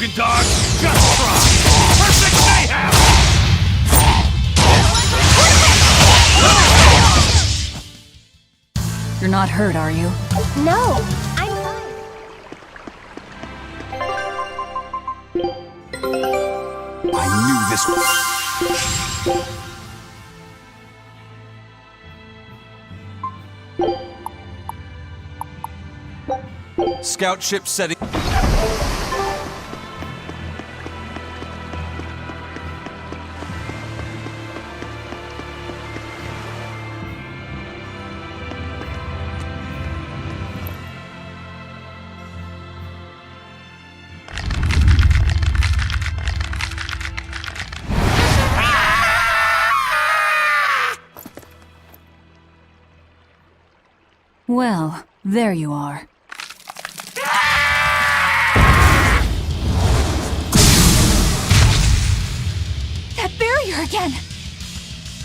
can dodge? Just try! Perfect mayhem! You're not hurt, are you? No, I'm fine. I knew this was... Scout ship setting... Well, there you are. That barrier again!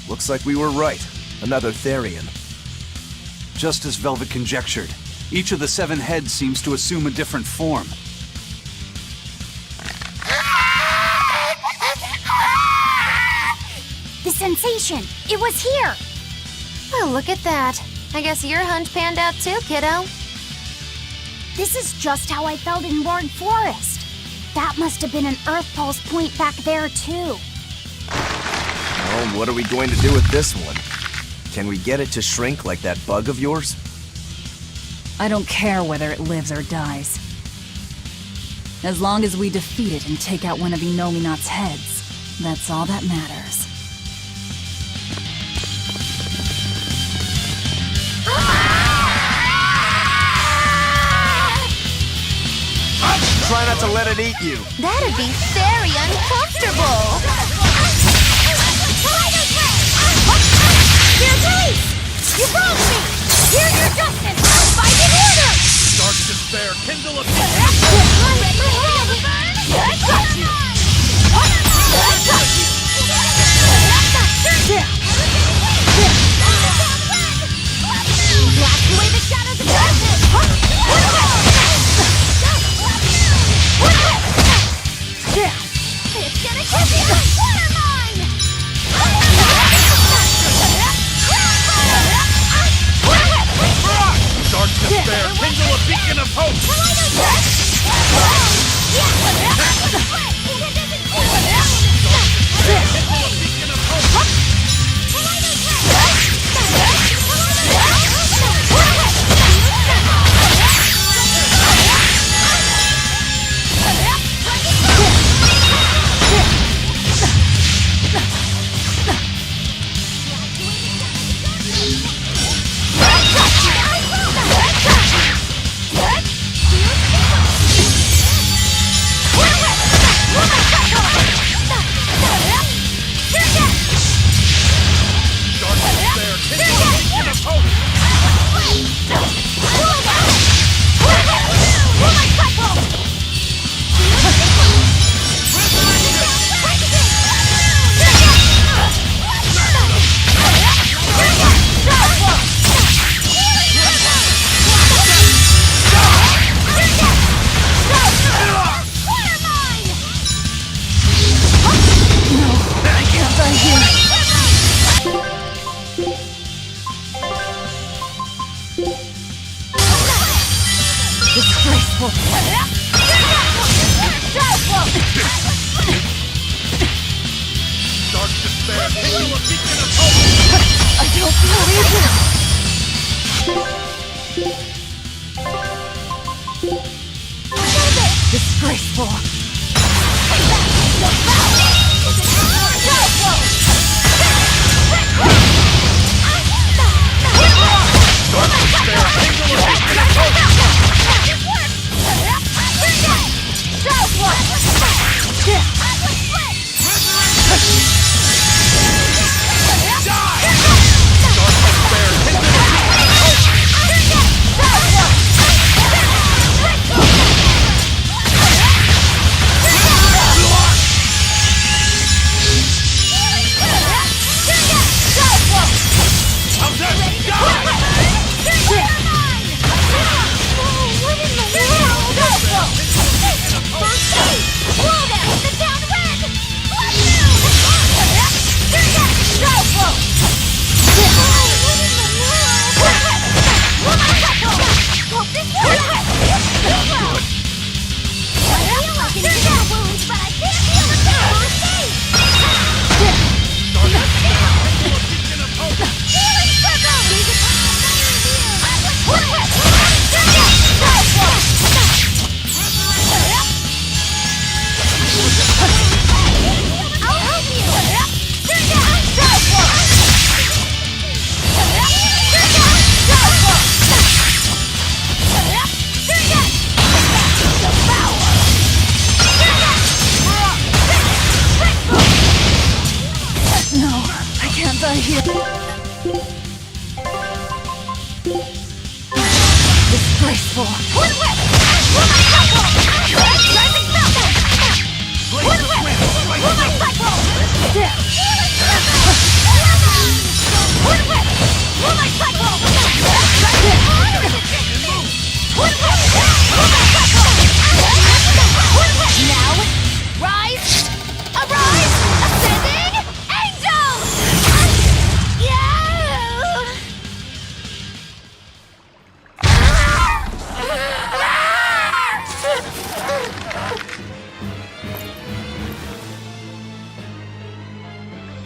Looks like we were right. Another Therian. Just as Velvet conjectured, each of the 7 heads seems to assume a different form. The sensation! It was here! Oh, look at that. I guess your hunt panned out too, kiddo. This is just how I felt in Ward Forest. That must have been an Earth Pulse point back there, too. Well, what are we going to do with this one? Can we get it to shrink like that bug of yours? I don't care whether it lives or dies. As long as we defeat it and take out one of Inominat's heads, that's all that matters. Try not to let it eat you. That'd be very uncomfortable. Dear Grace! You wronged me! Hear your justice! I'll fight in order! Dark despair, kindle a... I got you! I got you! Blast away the shadows of darkness! It's gonna kill you! Water mine! Dark despair, kindle a beacon of hope! Disgraceful! Dark despair, kindle a beacon of hope! I don't believe it! Disgraceful! Dark despair, kindle a beacon of hope!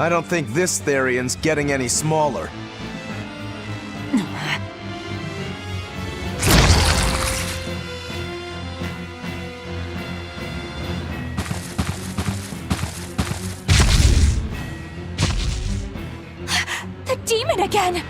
I don't think this Therian's getting any smaller. The demon again!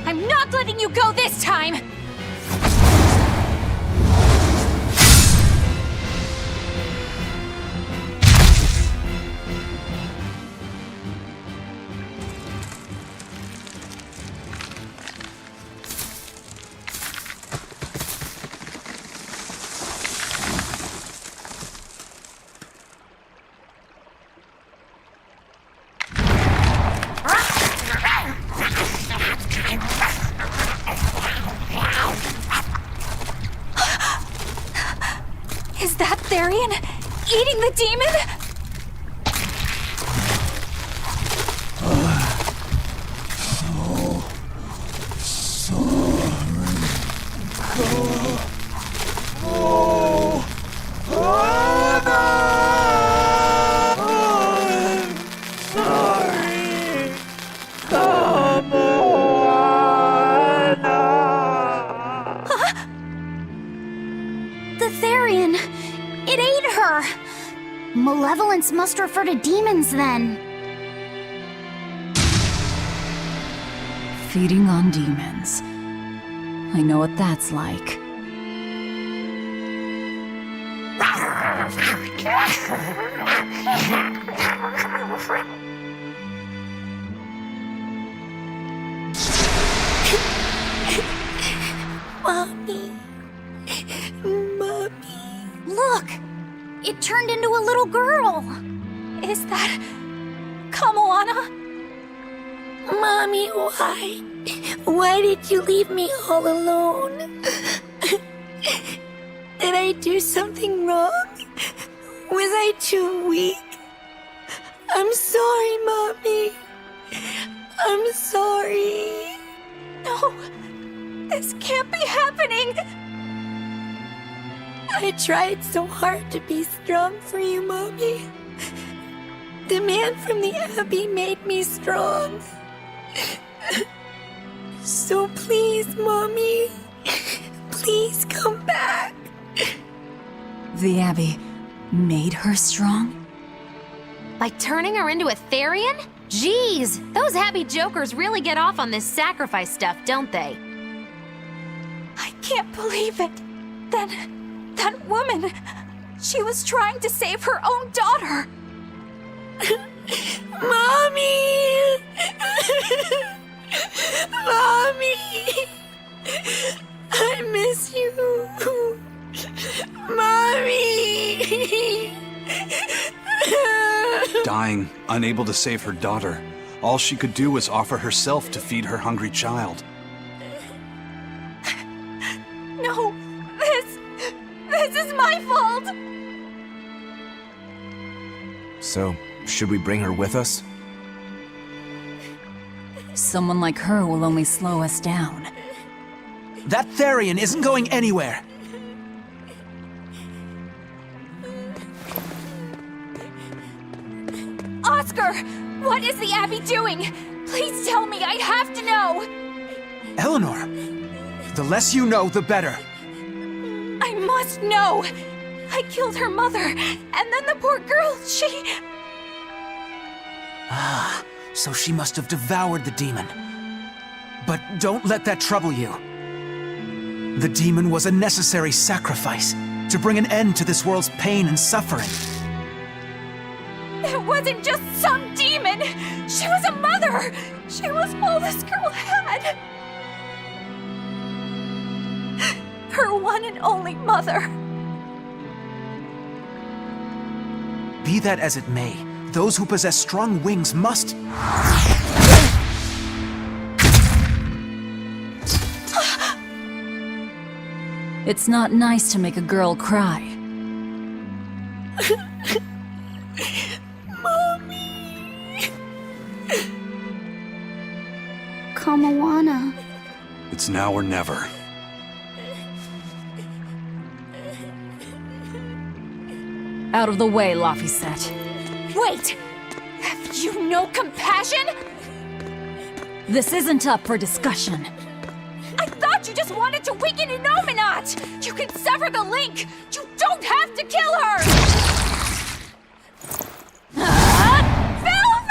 I'm not letting you go this time! Is that Therian eating the demon? The Therian! It ate her! Malevolence must refer to demons then. Feeding on demons. I know what that's like. Mommy. Look! It turned into a little girl! Is that Kamoana? Mommy, why? Why did you leave me all alone? Did I do something wrong? Was I too weak? I'm sorry, Mommy. I'm sorry. No! This can't be happening! I tried so hard to be strong for you, Mommy. The man from the Abbey made me strong. So please, Mommy, please come back. The Abbey made her strong? By turning her into a Therian? Jeez, those happy jokers really get off on this sacrifice stuff, don't they? I can't believe it. Then, that woman, she was trying to save her own daughter. Mommy! Mommy! I miss you. Mommy! Dying, unable to save her daughter, all she could do was offer herself to feed her hungry child. No, this is my fault. So, should we bring her with us? Someone like her will only slow us down. That Therian isn't going anywhere. Oscar, what is the Abbey doing? Please tell me, I have to know. Eleanor, the less you know, the better. I must know. I killed her mother, and then the poor girl, she... Ah, so she must have devoured the demon. But don't let that trouble you. The demon was a necessary sacrifice to bring an end to this world's pain and suffering. It wasn't just some demon. She was a mother. She was all this girl had. Her one and only mother. Be that as it may, those who possess strong wings must... It's not nice to make a girl cry. Mommy! Kamawana. It's now or never. Out of the way, Laphicet. Wait! Have you no compassion? This isn't up for discussion. I thought you just wanted to weaken Innominat! You can sever the link! You don't have to kill her! Velvet!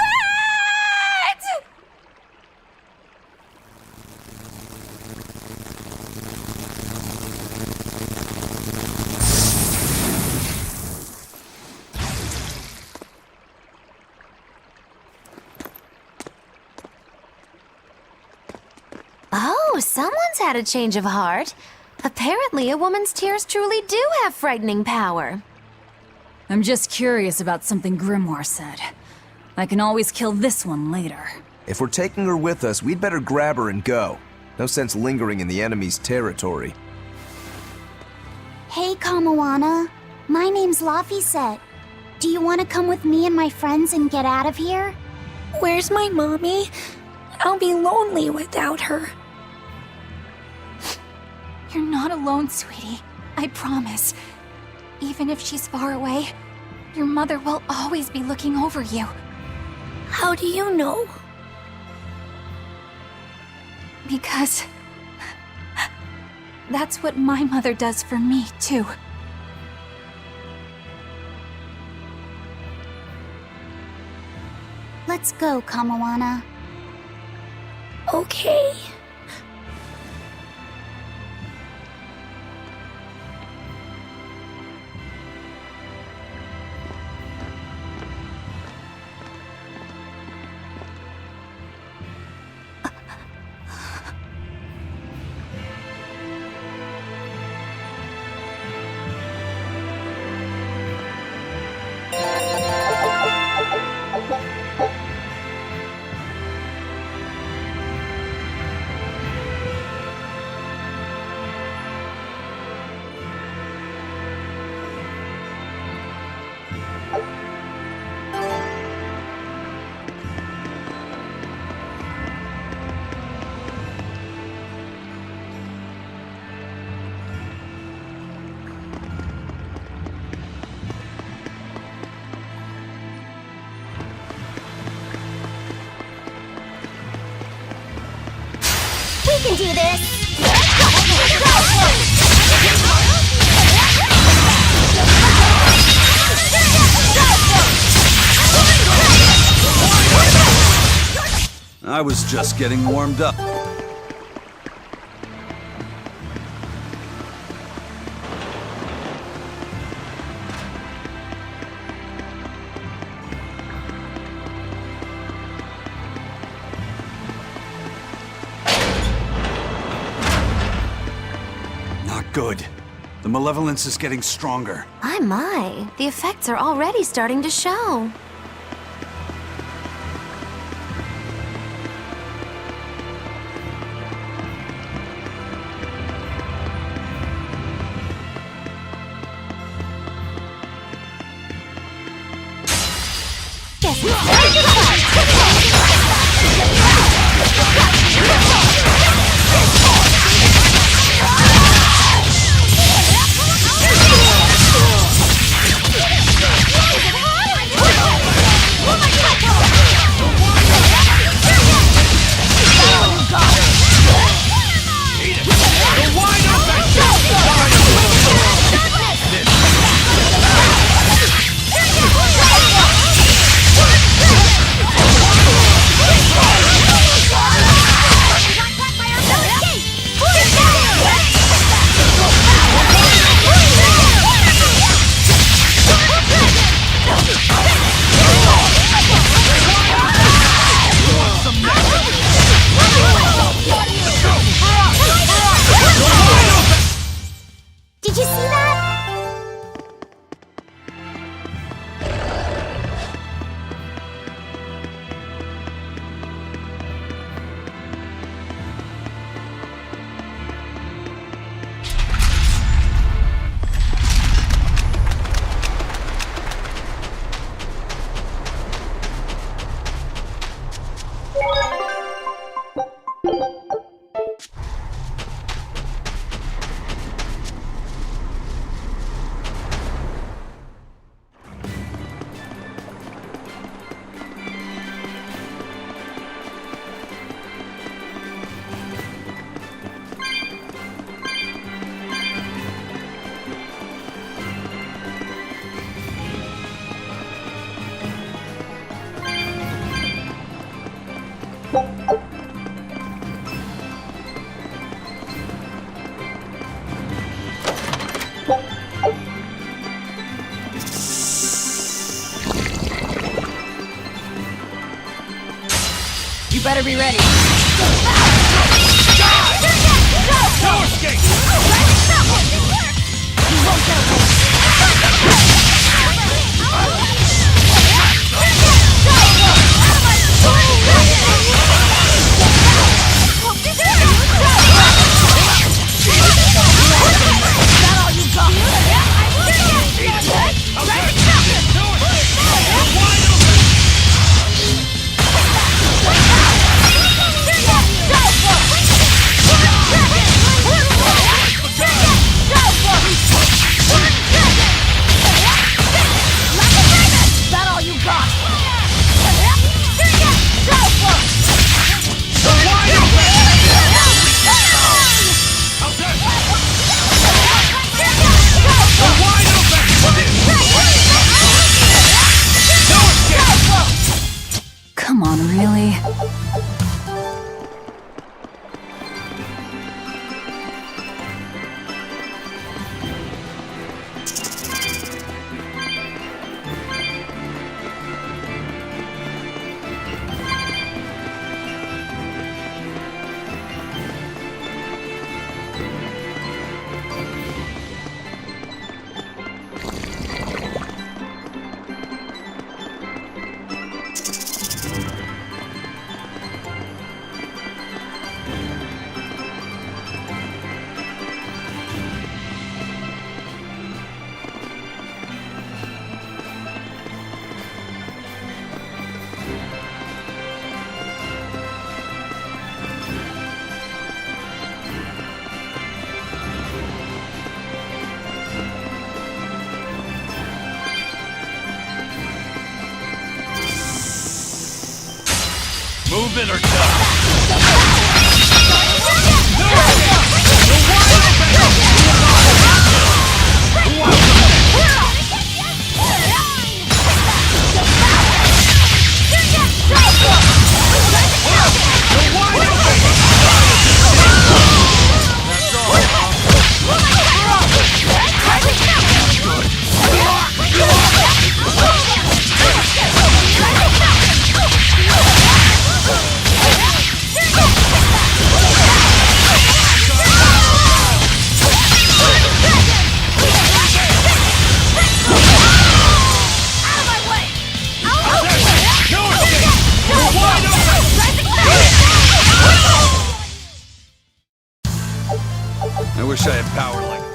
Oh, someone's had a change of heart. Apparently, a woman's tears truly do have frightening power. I'm just curious about something Grimoire said. I can always kill this one later. If we're taking her with us, we'd better grab her and go. No sense lingering in the enemy's territory. Hey, Kamawana. My name's Laphicet. Do you want to come with me and my friends and get out of here? Where's my mommy? I'll be lonely without her. You're not alone, sweetie. I promise. Even if she's far away, your mother will always be looking over you. How do you know? Because that's what my mother does for me, too. Let's go, Kamawana. Okay. We can do this! I was just getting warmed up. Not good. The malevolence is getting stronger. My. The effects are already starting to show. better be ready. No escape! Come on, really? Move it or die! I wish I had power like that.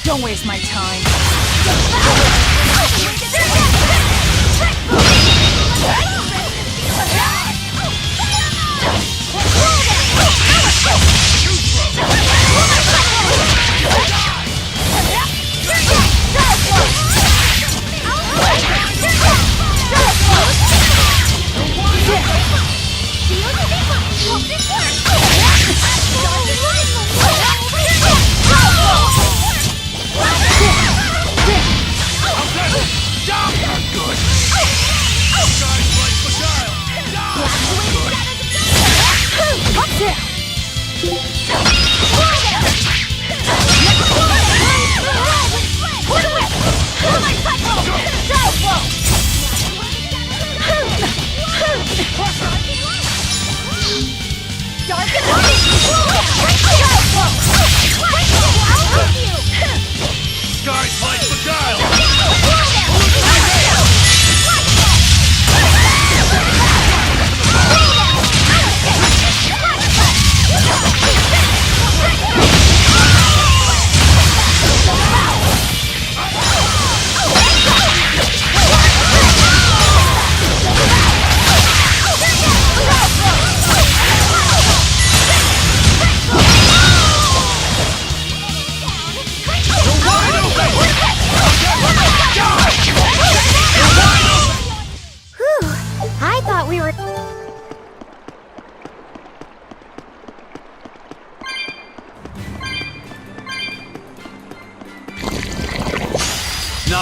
Don't waste my time. Die!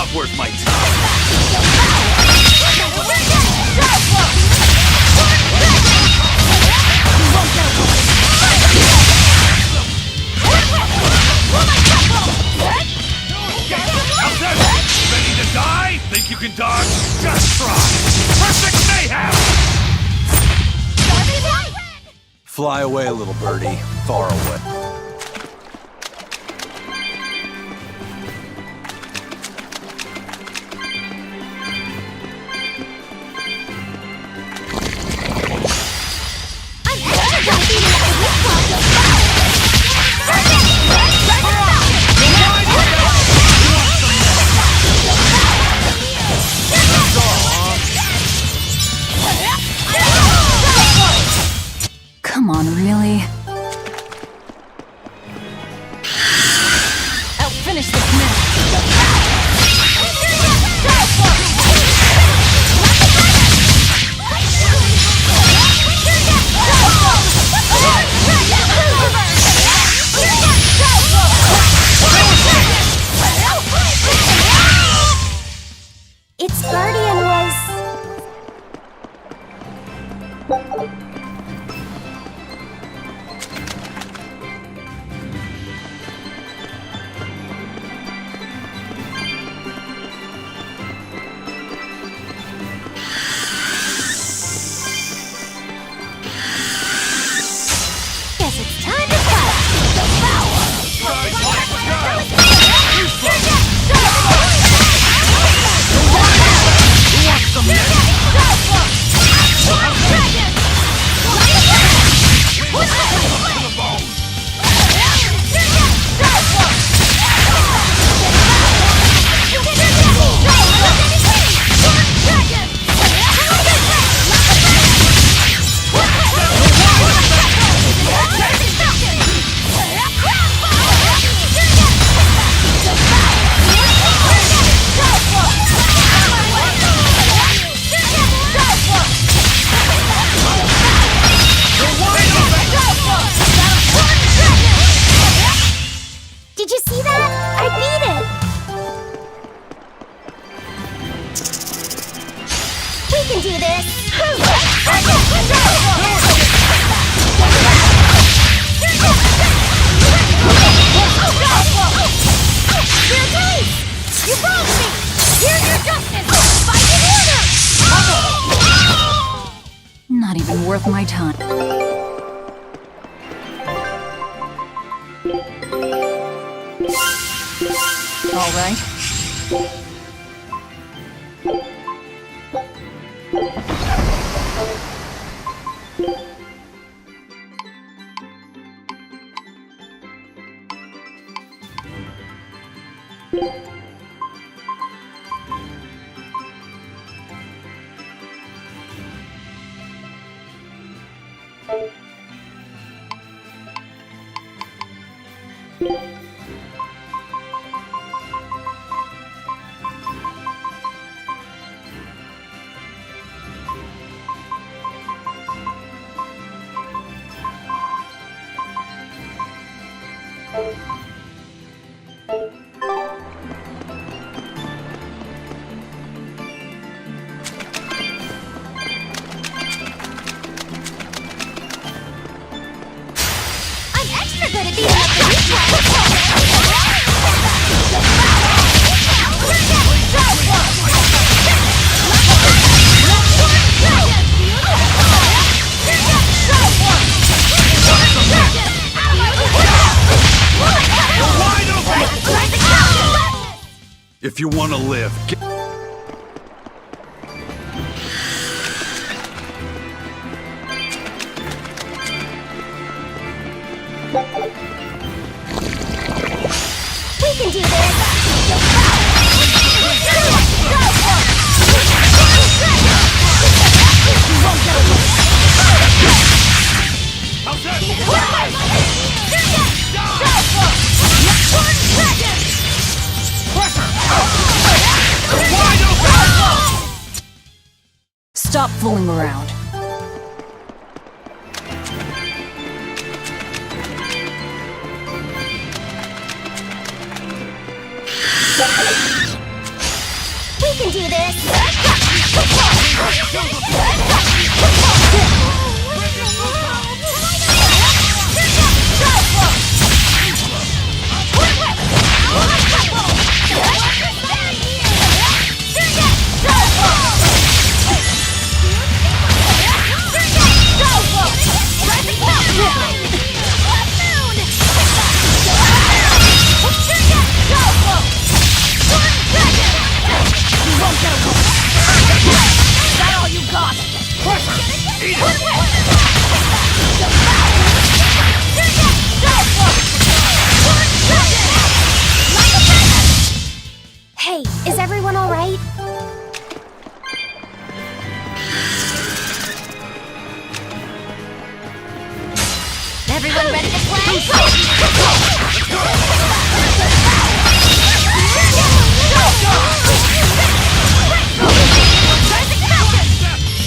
not worth my time. How's that? Ready to die? Think you can dodge? Just try. Perfect mayhem! Fly away, little birdie. Far away. Come on, really? I'll finish this Its guardian was... Guess it's time to Did you see that? I beat it! We can do this! You're right! You broke me! Here's your justice! Fight in order! Not even worth my time. All right. I'm extra good at beating up the weak If you want to live, We can do this! How's that? Stop fooling around. We can do this! Hey, is everyone all right? Everyone ready to play?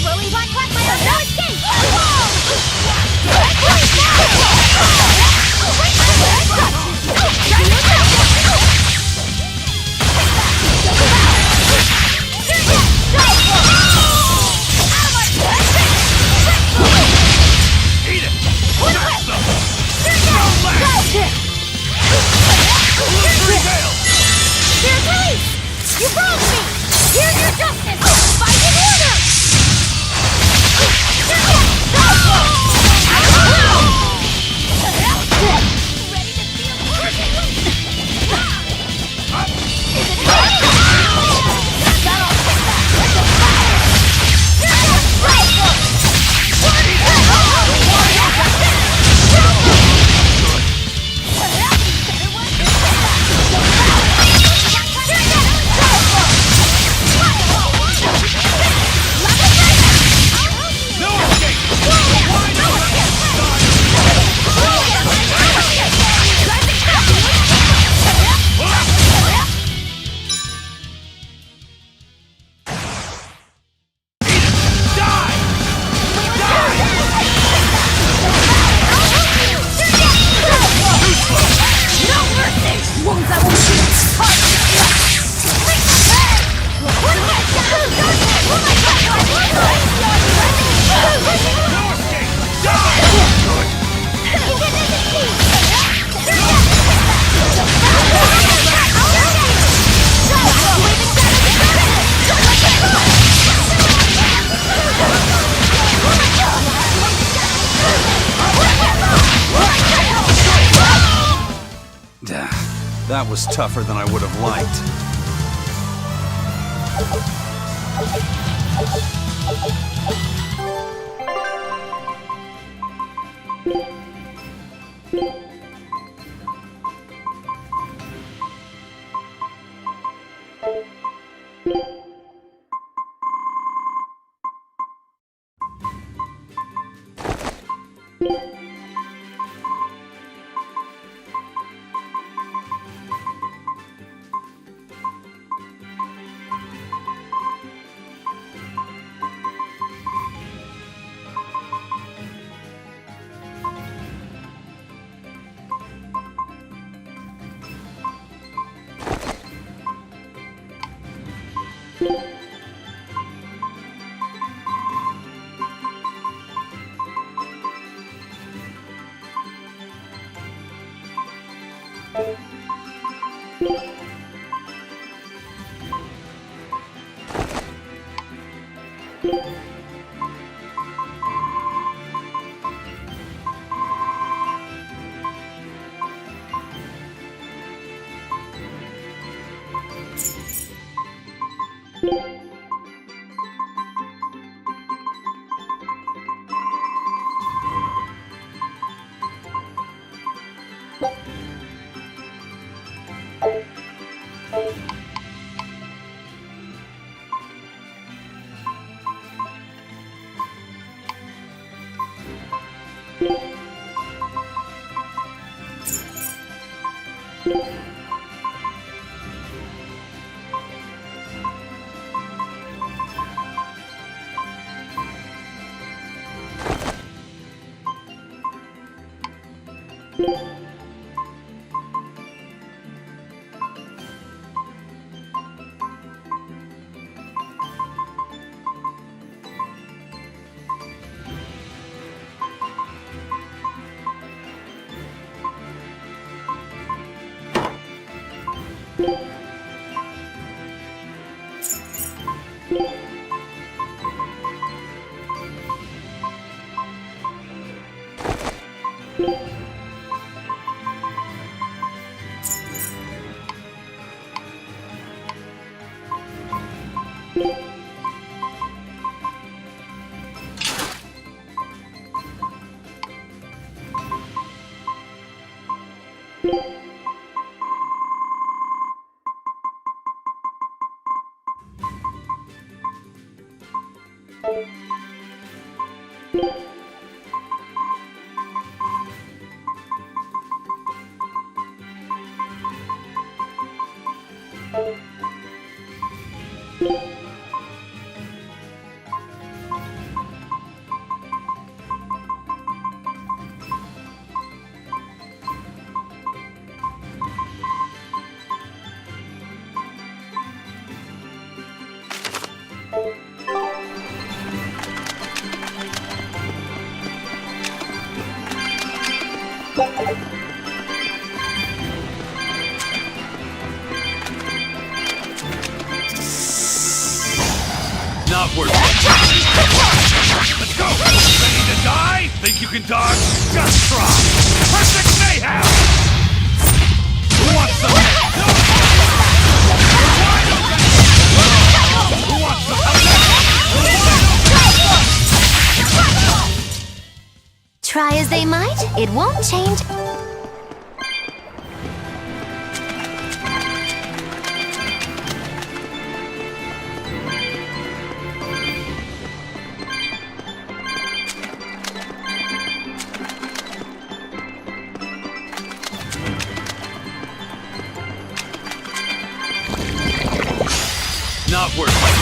Slowly watch Quagmire, no escape! Eat it! Smash them! No less! Prevail! Dear police! You wronged me! Here's your justice! Fight in order! Ready to feel No escape! Why not? No escape! That was tougher than I would have liked. Not worth it. Let's go! Ready to die? Think you can dodge? Just try! Perfect mayhem! Who wants some? Who wants some? Try as they might, it won't change. Not worth it.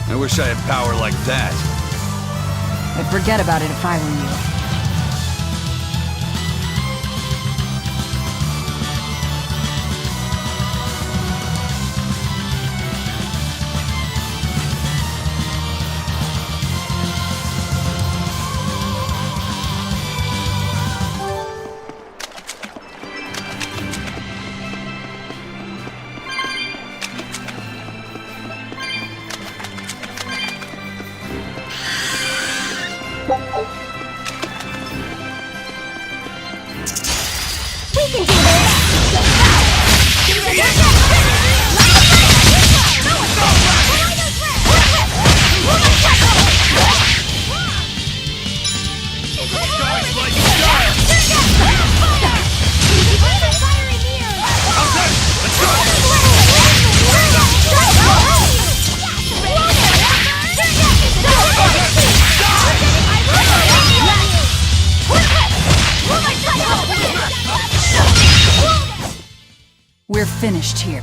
I wish I had power like that. I'd forget about it if I were you. We're finished here.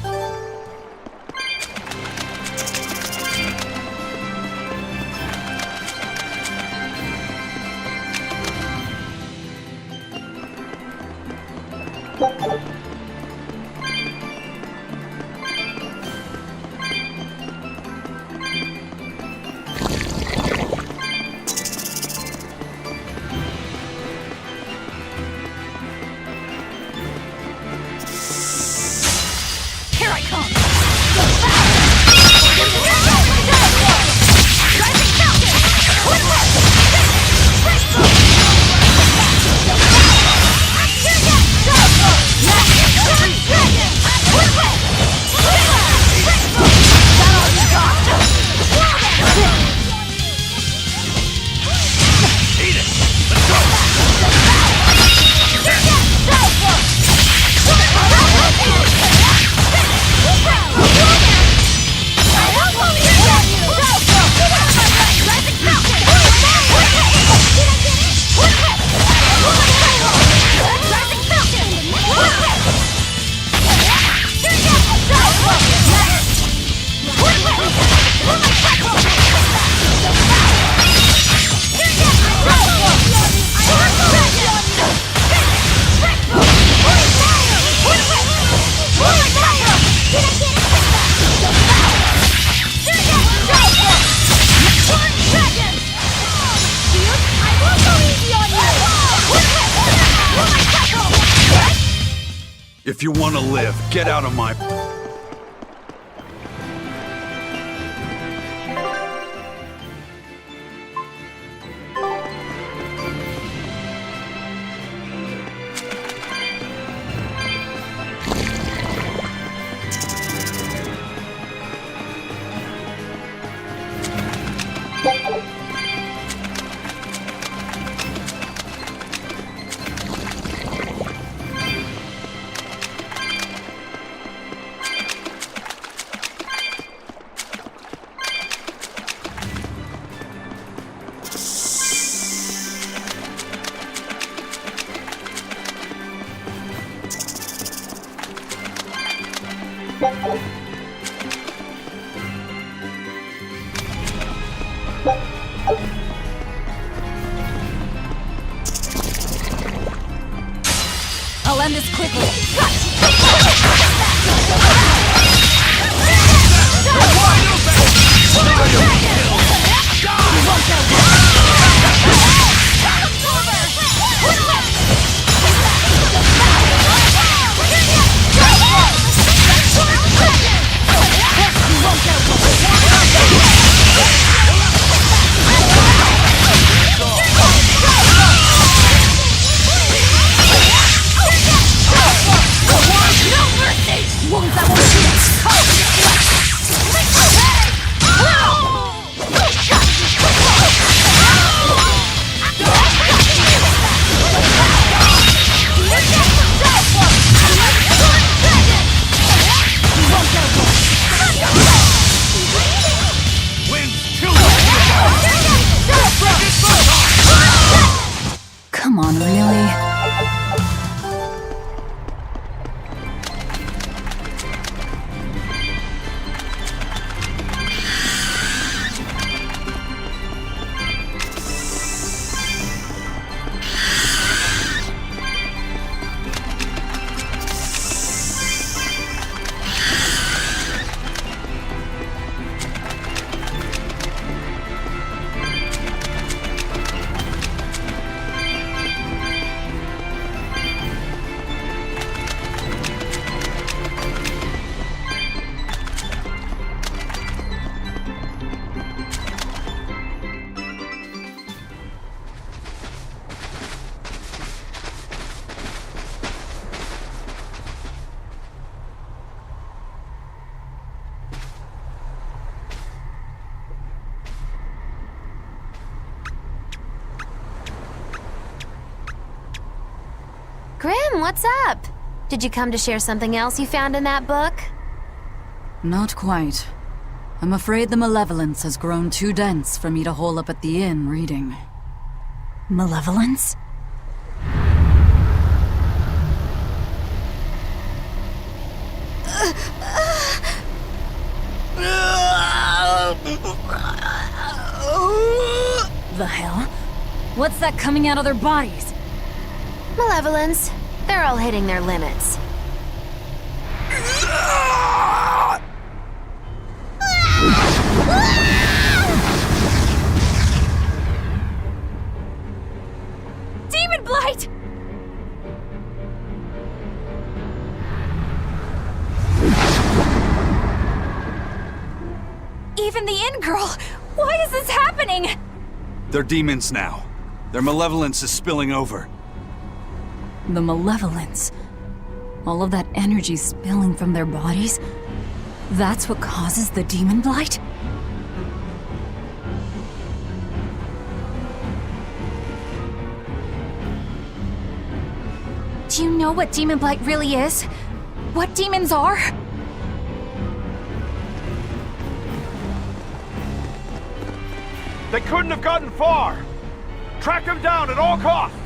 If you want to live, get out of my... I'll end this quickly. Come on, really? Grim, what's up? Did you come to share something else you found in that book? Not quite. I'm afraid the malevolence has grown too dense for me to hole up at the inn reading. Malevolence? The hell? What's that coming out of their bodies? Malevolence. They're all hitting their limits. Demon Blight! Even the inn girl! Why is this happening? They're demons now. Their malevolence is spilling over. The malevolence. All of that energy spilling from their bodies? That's what causes the demon blight? Do you know what demon blight really is? What demons are? They couldn't have gotten far! Track them down at all costs!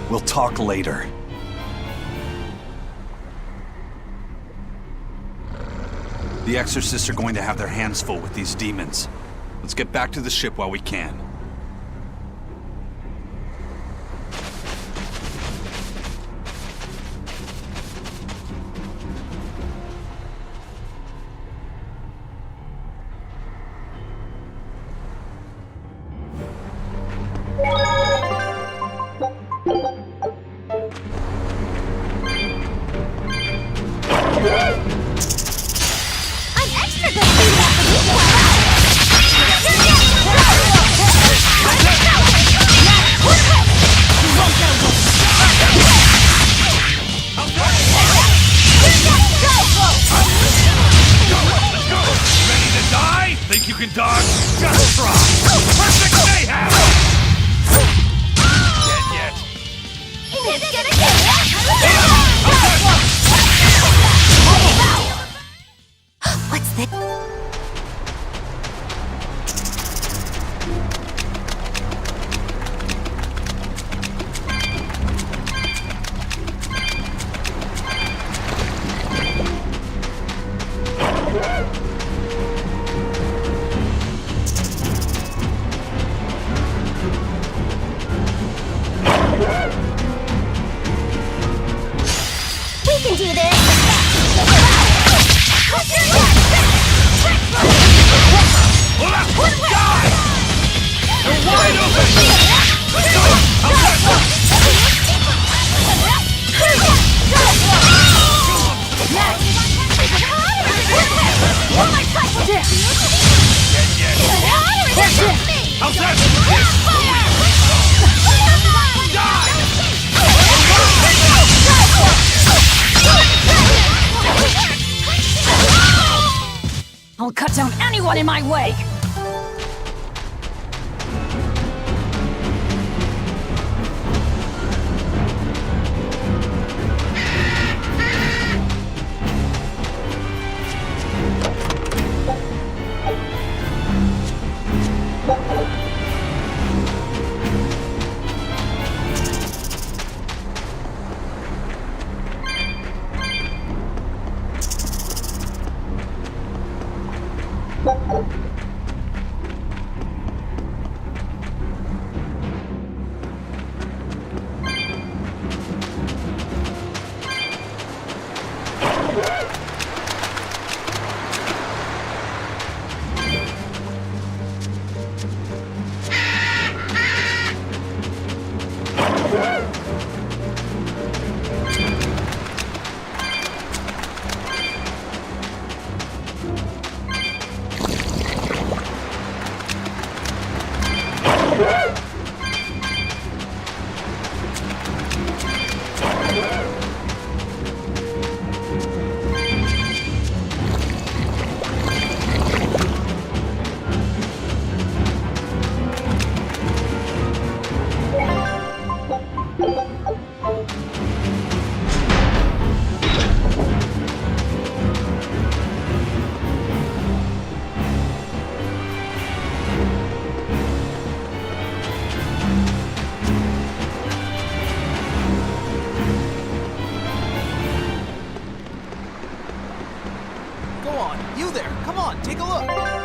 We'll talk later. The exorcists are going to have their hands full with these demons. Let's get back to the ship while we can. one in my way! Go on, you there! Come on, take a look!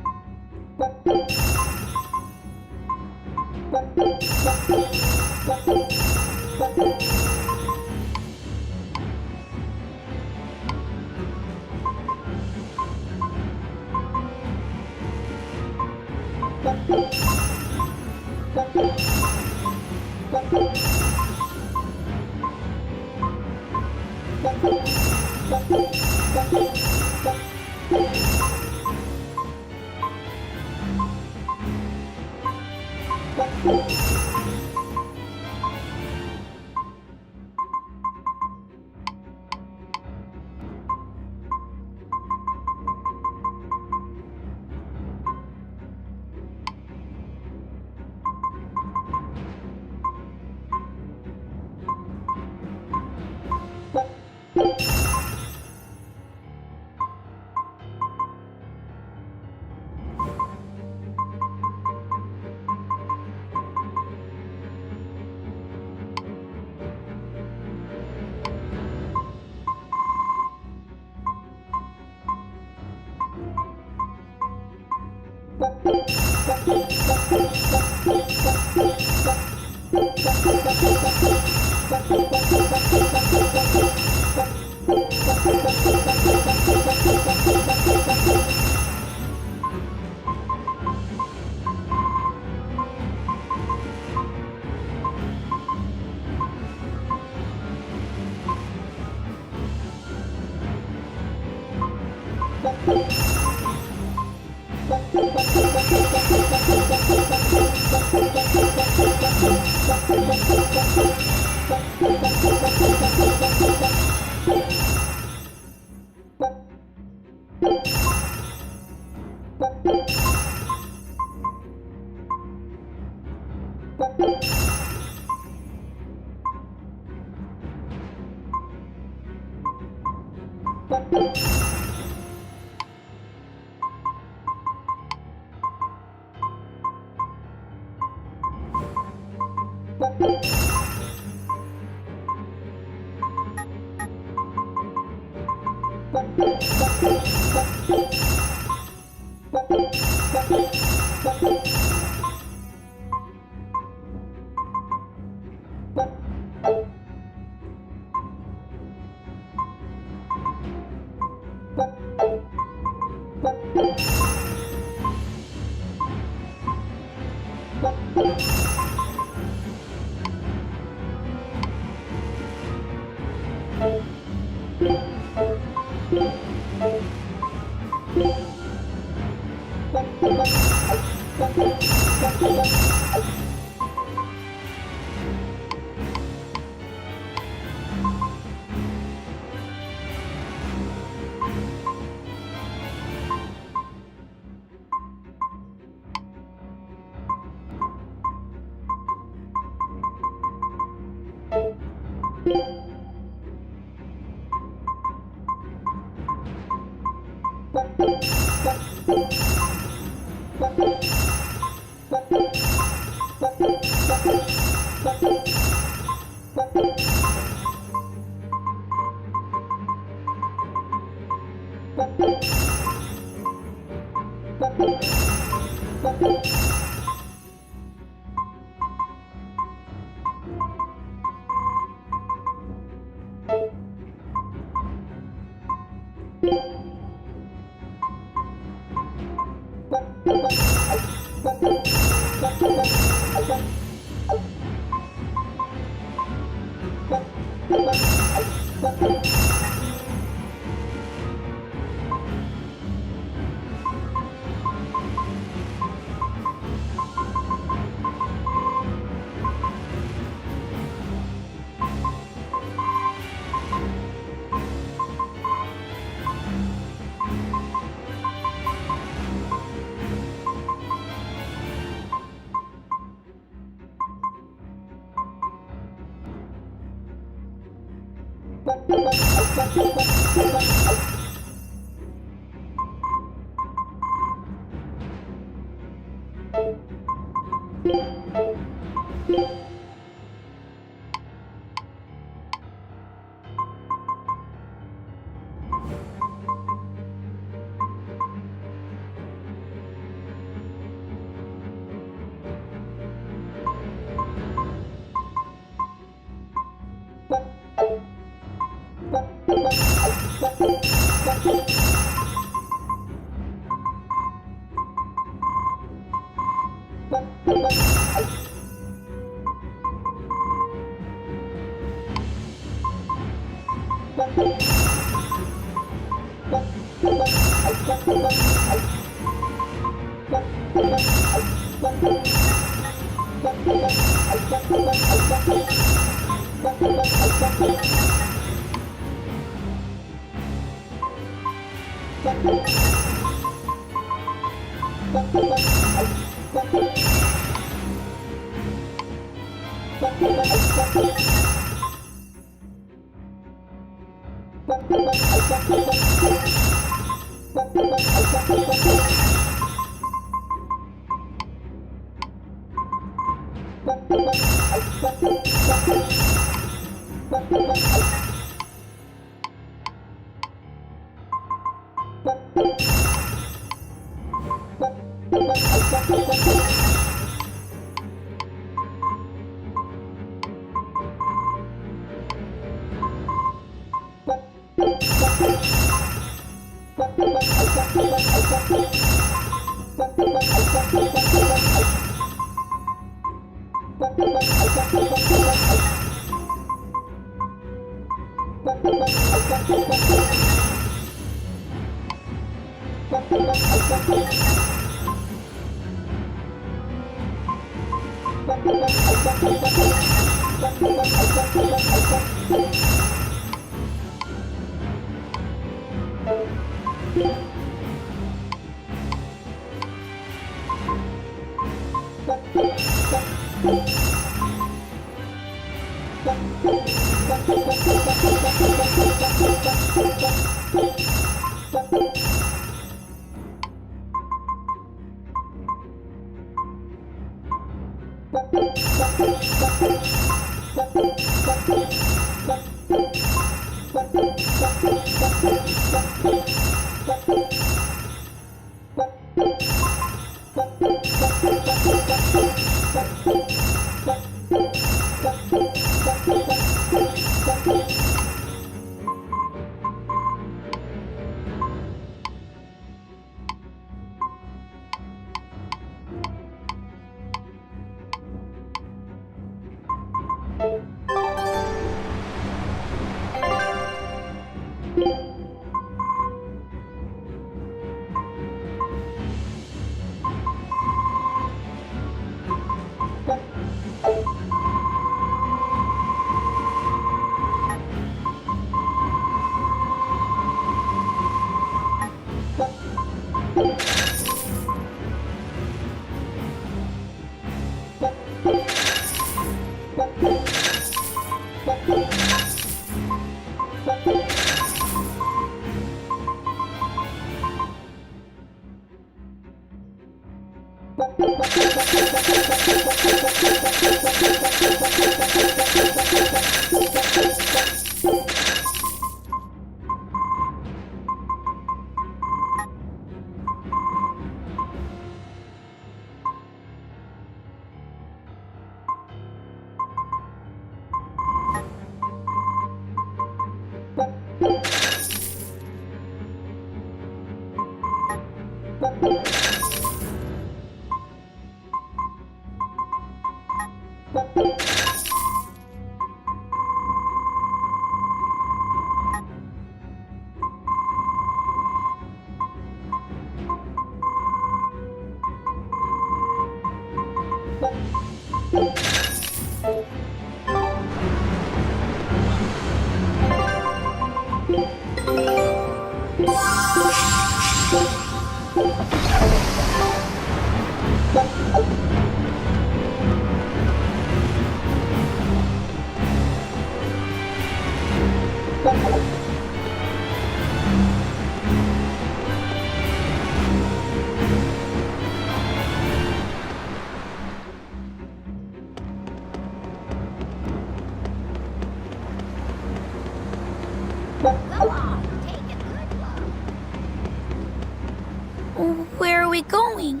Where are we going?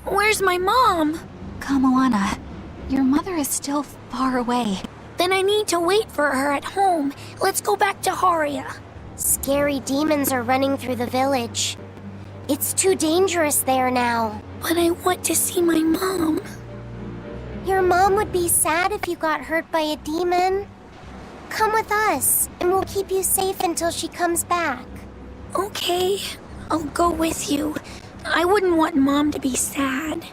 Where's my mom? Kamoana, your mother is still far away. Then I need to wait for her at home. Let's go back to Haria. Scary demons are running through the village. It's too dangerous there now. But I want to see my mom. Your mom would be sad if you got hurt by a demon. Come with us, and we'll keep you safe until she comes back. Okay, I'll go with you. I wouldn't want Mom to be sad.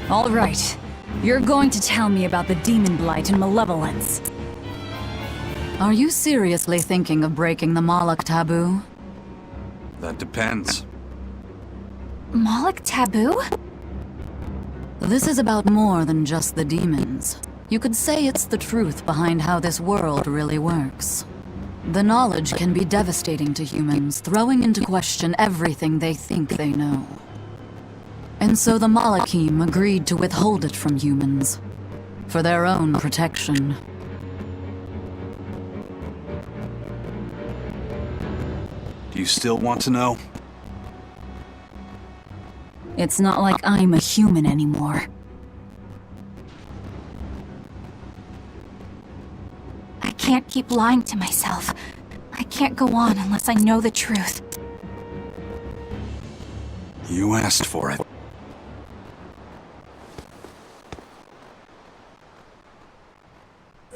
All right. You're going to tell me about the demon blight and malevolence. Are you seriously thinking of breaking the Moloch taboo? That depends. Moloch taboo? This is about more than just the demons. You could say it's the truth behind how this world really works. The knowledge can be devastating to humans, throwing into question everything they think they know. And so the Malachim agreed to withhold it from humans, for their own protection. Do you still want to know? It's not like I'm a human anymore. I can't keep lying to myself. I can't go on unless I know the truth. You asked for it.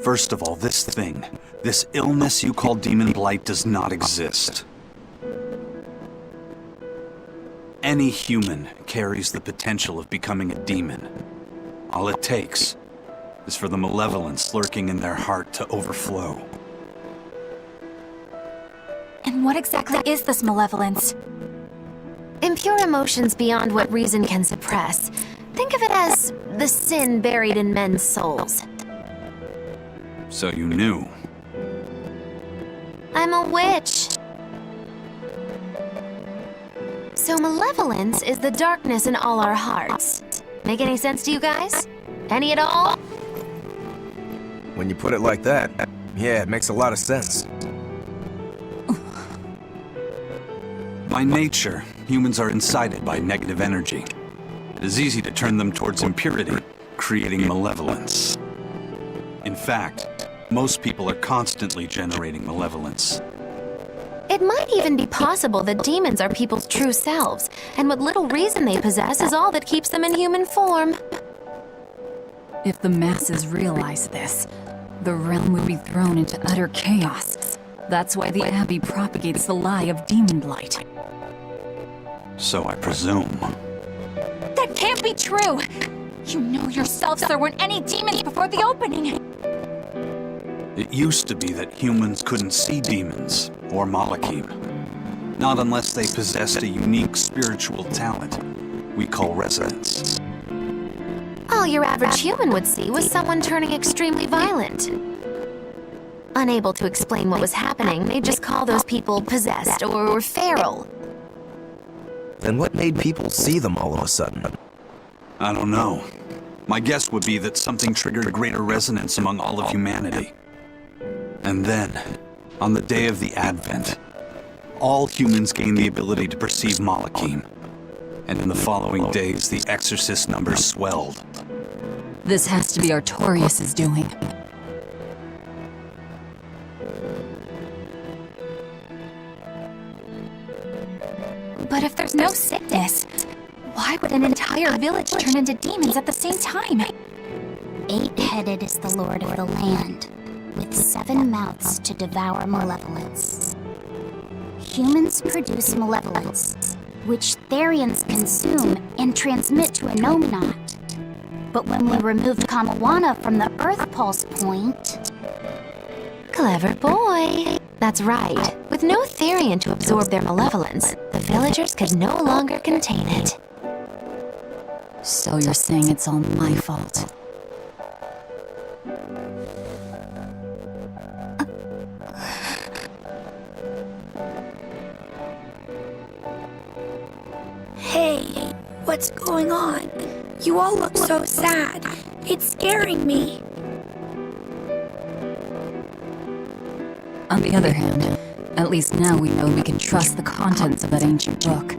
First of all, this illness you call demon blight does not exist. Any human carries the potential of becoming a demon. All it takes is for the malevolence lurking in their heart to overflow. And what exactly is this malevolence? Impure emotions beyond what reason can suppress. Think of it as the sin buried in men's souls. So you knew. I'm a witch. So malevolence is the darkness in all our hearts. Make any sense to you guys? Any at all? When you put it like that, yeah, it makes a lot of sense. By nature, humans are incited by negative energy. It is easy to turn them towards impurity, creating malevolence. In fact, most people are constantly generating malevolence. It might even be possible that demons are people's true selves, and what little reason they possess is all that keeps them in human form. If the masses realize this, the realm would be thrown into utter chaos. That's why the Abbey propagates the lie of demon blight. So I presume. That can't be true! You know yourselves there weren't any demons before the opening! It used to be that humans couldn't see demons, or Malachim. Not unless they possessed a unique spiritual talent we call resonance. All your average human would see was someone turning extremely violent. Unable to explain what was happening, they'd just call those people possessed or feral. Then what made people see them all of a sudden? I don't know. My guess would be that something triggered a greater resonance among all of humanity. And then, on the day of the Advent, all humans gained the ability to perceive Malachim. And in the following days, the exorcist numbers swelled. This has to be Artorius' doing. But if there's no sickness, why would an entire village turn into demons at the same time? 8-headed is the lord of the land, with 7 mouths to devour malevolence. Humans produce malevolence, which Therians consume and transmit to a Nominat. But when we removed Kamawana from the Earth Pulse point... Clever boy. That's right. With no Therian to absorb their malevolence, the villagers could no longer contain it. So you're saying it's all my fault? Hey, what's going on? You all look so sad. It's scaring me. On the other hand, at least now we know we can trust the contents of that ancient book.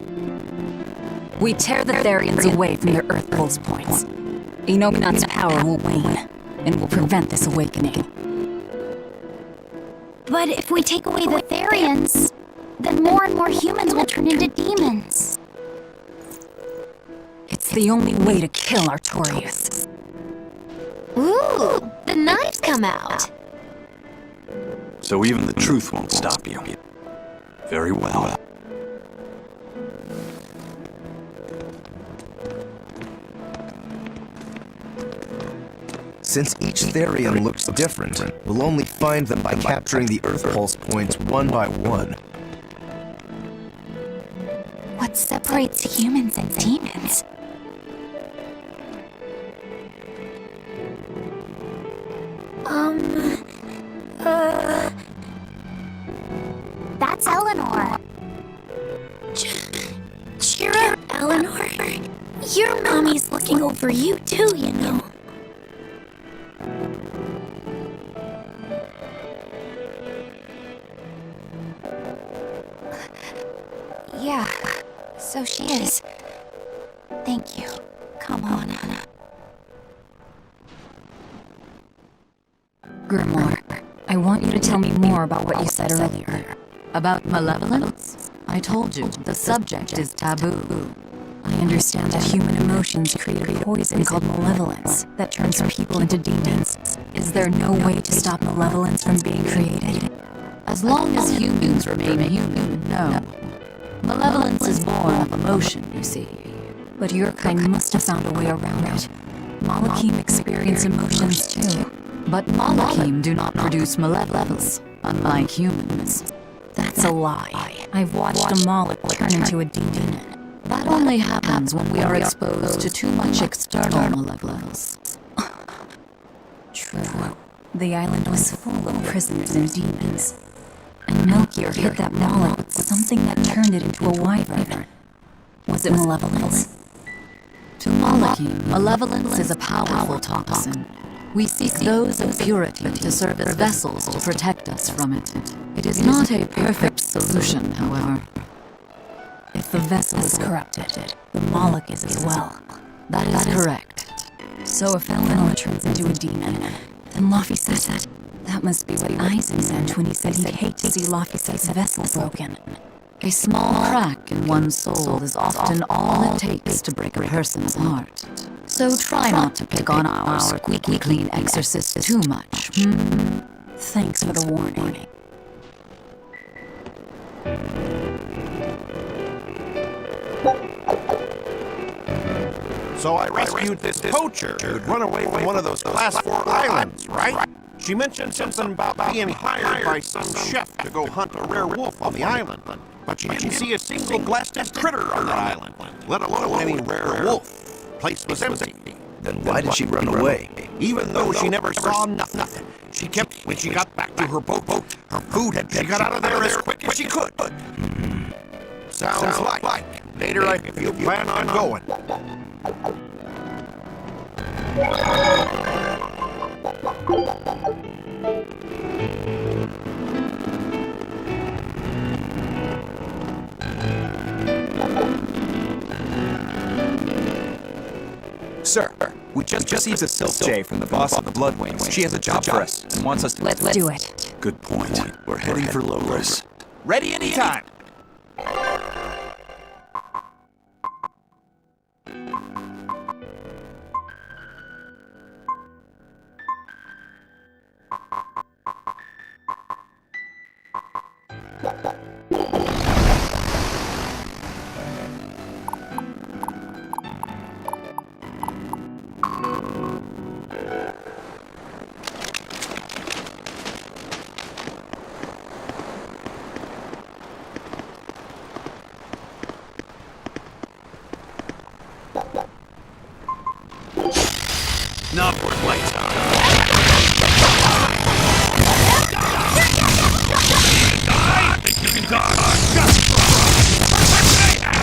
We tear the Therians away from their Earth Pulse points. Enominat's power will wane, and will prevent this awakening. But if we take away the Therians, then more and more humans will turn into demons. It's the only way to kill Artorius. Ooh, the knives come out. So even the truth won't stop you. Very well. Since each Therian looks different, we'll only find them by capturing the Earth Pulse points one by one. What separates humans and demons? That's Eleanor. Cheer up, Eleanor. Your mommy's looking over you too, you know. Yeah, so she is. Thank you. Come on, Anna. Grimoire, I want you to tell me more about what you said earlier. About malevolence? I told you, the subject is taboo. I understand that human emotions create a poison called malevolence that turns people into demons. Is there no way to stop malevolence from being created? As long as humans remain human, no. Malevolence is born of emotion, you see. But your kind must have found a way around it. Malachim experience emotions too. But Malachim do not produce malevolence, unlike humans. That's a lie. I've watched a Malak turn into a demon. That only happens when we are exposed to too much external malevolence. True. The island was full of prisoners and demons. And Melchior hit that Malak with something that turned it into a wyvern. Was it malevolence? To Malachim, malevolence is a powerful toxin. We seek those of purity to serve as vessels to protect us from it. It is not a perfect solution, however. If the vessel is corrupted, the Malak is as well. That is correct. So if Eleanor turns into a demon, then Laphicet, that must be what Eisen meant when he said he'd hate to see Laphicet's vessel broken. A small crack in one's soul is often all it takes to break a person's heart. So try not to pick on our squeaky clean exorcist too much. Thanks for the warning. So I rescued this poacher who'd run away from one of those Class 4 islands, right? She mentioned something about being hired by some chef to go hunt a rare wolf on the island. But she didn't see a single blasted critter on the island, let alone any rare wolf. Place was empty. Then why did she run away? Even though she never saw nothing, she kept, when she got back to her boat, her food had she got out of there as quick as she could. Sounds like. Later, if you plan on going. Sir, we just received a silk jay from the boss of the Blood Wings. She has a job for us and wants us to... Let's do it. Good point. We're heading for Logos. Ready anytime. upwardly. Die? Think you can dodge? Just try. Perfect mayhem!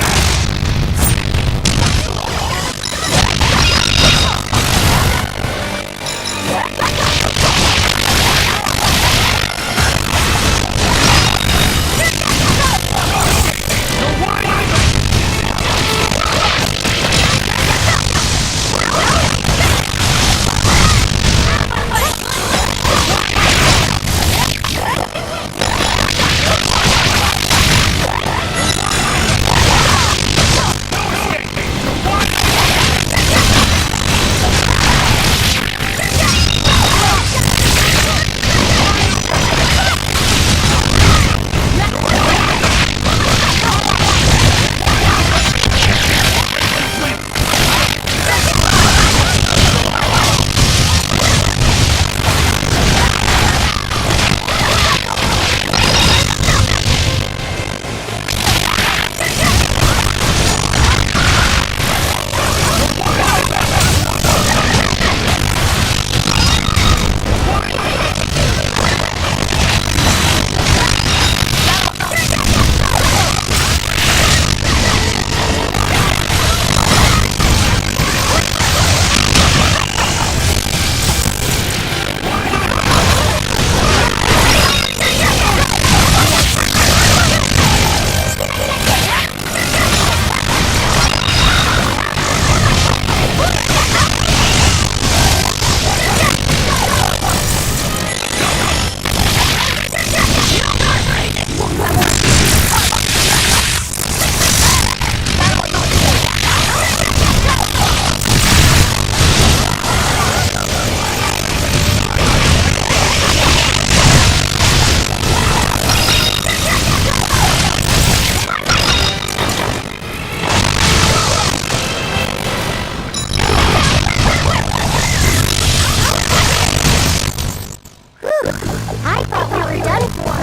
I thought we were done for.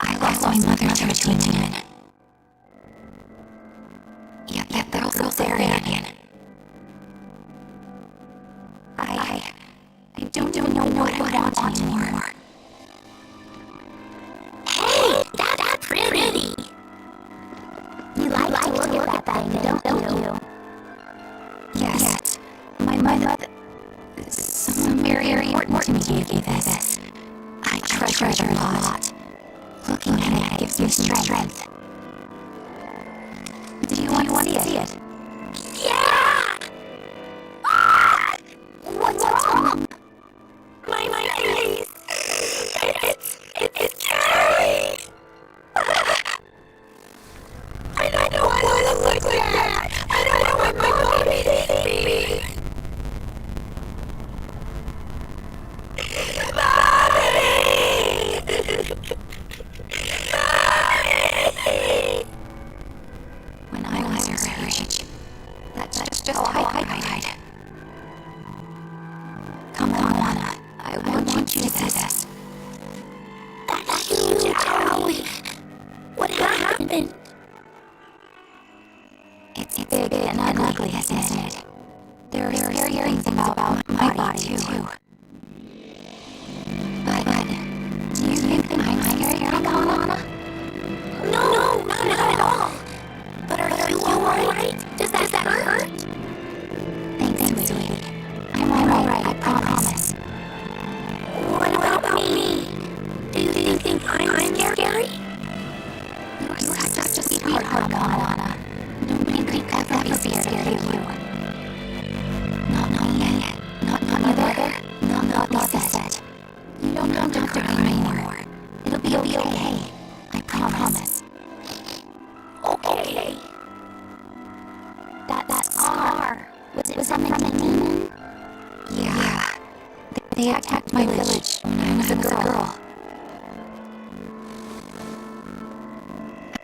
I lost my mother to a demon. Yet there was Berseria. I don't even know what I want anymore. Hey, that's pretty. You like to look at that thing, don't you? Yes, my mother. Someone very important to me gave this. I treasure it a lot. Looking at it gives me strength. Do you want to see it? Yeah! What's wrong? My face. It's scary. I don't know what I look like that. I don't know what my mommy did me. When I was her age, that's just how I died. Come on, I want you to see this. That's huge, Howie. What happened? It's big and ugly, isn't it? There are scary things about my body, too. But do you think I'm scary, Lana? No, not at all. But are you alright? Does that hurt? Thanks, sweetie. I'm alright. They attacked my village when I was a girl.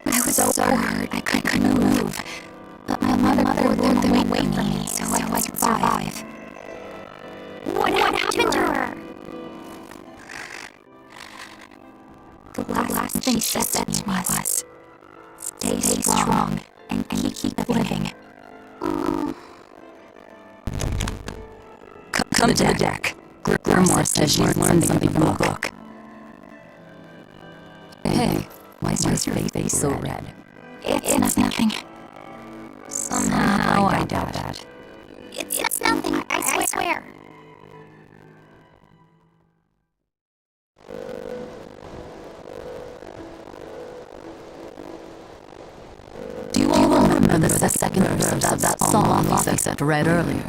I was so hurt I couldn't move. But my mother lured them away from me so I could survive. What happened to her? The last thing she said to me was, stay strong and keep living. Come to the deck. Grimoire says she's learned something from the book. Hey, why is your face so red? It's nothing. Somehow I doubt that. It's nothing, I swear. Do you all remember the second verse of that song Lisa read earlier?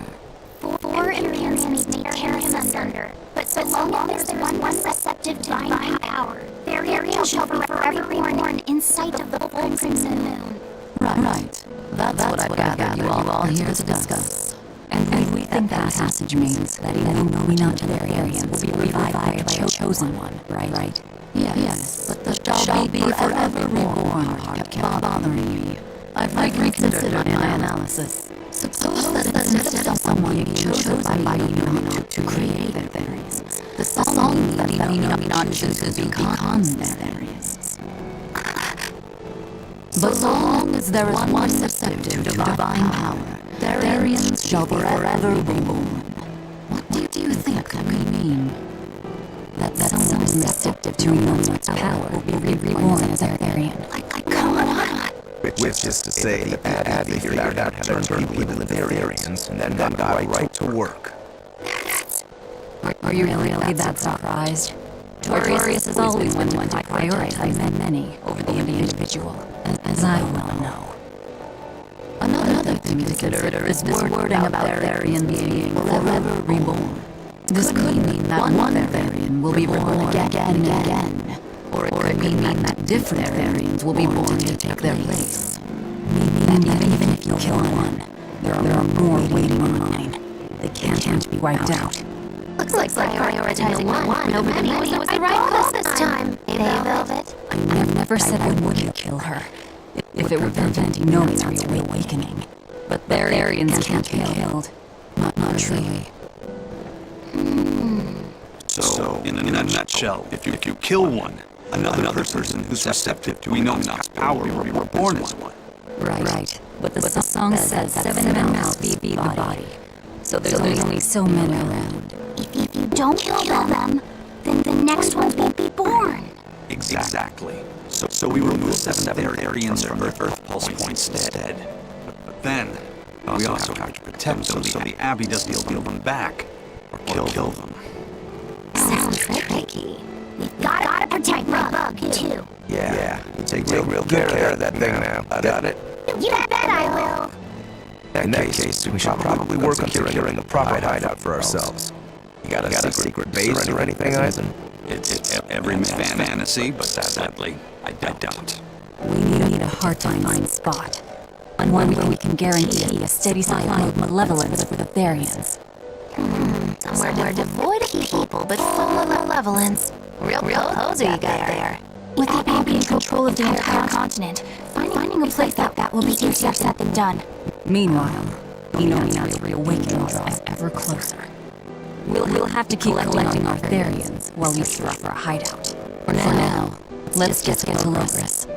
4 Arians may tear him asunder, but so long as there's one receptive divine power, their Arian shall be forever reborn in sight of the full crimson moon. Right. That's what I've gathered you all here to discuss. And we think that passage means that even though we not to their Arians will be revived by a chosen one, right? Yes, but the shall be forever reborn part kept bothering me. I've reconsidered my analysis. Suppose that instead of someone being chosen by you to create their variants, the song that not chooses to become their variants. But so long as there is one receptive to divine power, their variants shall forever be born. What do you think that could mean? That someone receptive to another's power will be reborn as their variant. Like, come on. Which is to say that the Abbey figured out how to turn people into variants and then got right to work. Are you really that surprised? Torius has always been one to prioritize many over the individual, as I well know. Another thing to consider is this wording about Varian being forever reborn. This could mean that one Varian will be born again and again. Or it could mean that different Varians will be born to take their place. Meaning that even if you kill one, there are more waiting in line. They can't be wiped out. Looks like prioritizing one over many was the right call this time. Hey, Velvet. I never said I wouldn't kill her, if it were preventing Nomi's reawakening. But their Arians can't be killed. Not truly. So, in a nutshell, if you kill one, another person who's receptive to Enoch's power will be reborn as one. Right. But the song says 7 mouths feed the body. So there's only so many around. If you don't kill them, then the next ones will be born. Exactly. So we remove 7 Arians from their Earth Pulse points instead. But then, we also have to protect them so the Abbey doesn't steal them back or kill them. Sounds tricky. We've gotta protect Bug, too. Yeah. Take real good care of that thing now. Got it? You bet I will. In that case, we should probably work on securing a proper hideout for ourselves. You got a secret base or anything, Eisen? It's every man's fantasy, but sadly, I don't. We need a hard-to-find spot. One where we can guarantee a steady supply of malevolence for the Therians. Somewhere devoid of people, but full of malevolence. Real poser you got there. With the Abbey in control of the entire continent, finding a place that will be easier said than done. Meanwhile, Enoch's reawakening draws ever closer. We'll have to keep collecting our Therians while we search for a hideout. For now, let's get to Logris.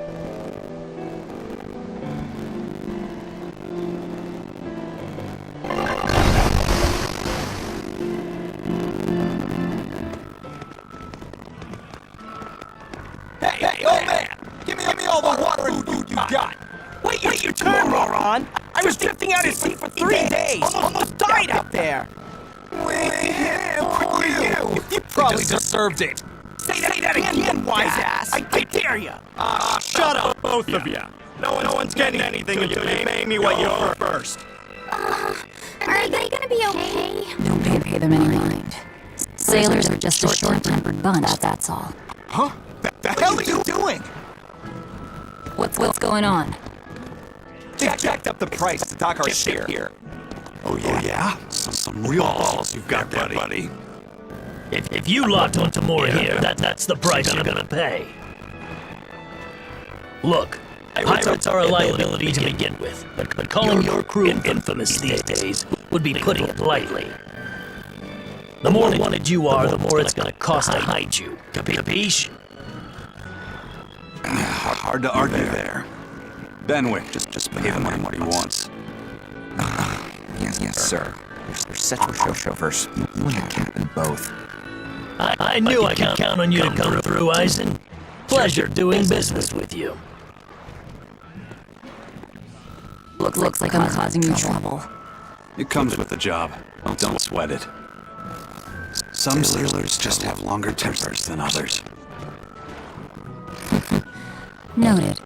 Hey, old man! Give me all the water and food you got! Wait your turn, moron! I was drifting out at sea for 3 days! Almost died out there! Who are you? You probably deserved it! Say that again, wise ass! I dare ya! Shut up, both of you. No one's getting anything until you pay me what you owe first. Are they gonna be okay? Don't pay them any mind. Sailors are just a short-tempered bunch, that's all. Huh? The hell are you doing? What's going on? Jacked up the price to dock our ship here. Oh yeah? Some real balls you've got there, buddy. If you locked onto more here, that's the price you're gonna pay. Look, pirates are a liability to begin with, but calling your crew infamous these days would be putting it lightly. The more wanted you are, the more it's gonna cost to hide you. Capiche? Hard to argue there. Benwick, just pay the man what he wants. Yes, sir. You're such a chauffeurs. You and the captain both. I knew I could count on you to come through, Eisen. Pleasure doing business with you. Looks like I'm causing you trouble. It comes with the job. Don't sweat it. Some sailors just have longer tempers than others. Noted.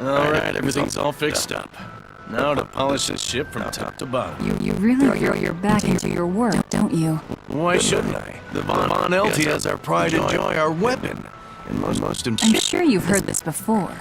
Alright, everything's all fixed up. Now to polish this ship from top to bottom. You really you're back into your work, don't you? Why shouldn't I? The Von Eltia is our pride and joy, our weapon. And most I'm sure you've heard this before.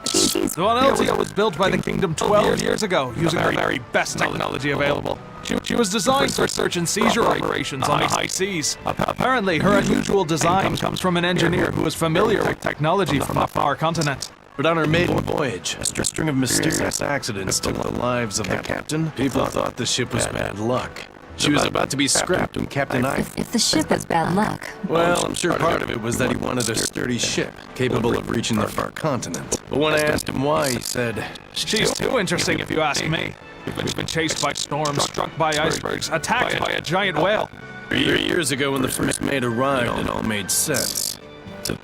The Von Eltia was built by the Kingdom 12 years ago, using the very best technology available. She was designed for search and seizure operations on the high seas. Apparently, her unusual design comes from an engineer who was familiar with technology from a far continent. But on her maiden voyage, a string of mysterious accidents took the lives of the captain. People thought the ship was bad luck. She was about to be scrapped when Captain If the ship is bad luck... Well, I'm sure part of it was that he wanted a sturdy ship, capable of reaching the far continent. But when I asked him why, he said, She's too interesting if you ask me. We've been chased by storms, struck by icebergs, attacked by a giant whale. 3 years ago when the first mate arrived, it all made sense.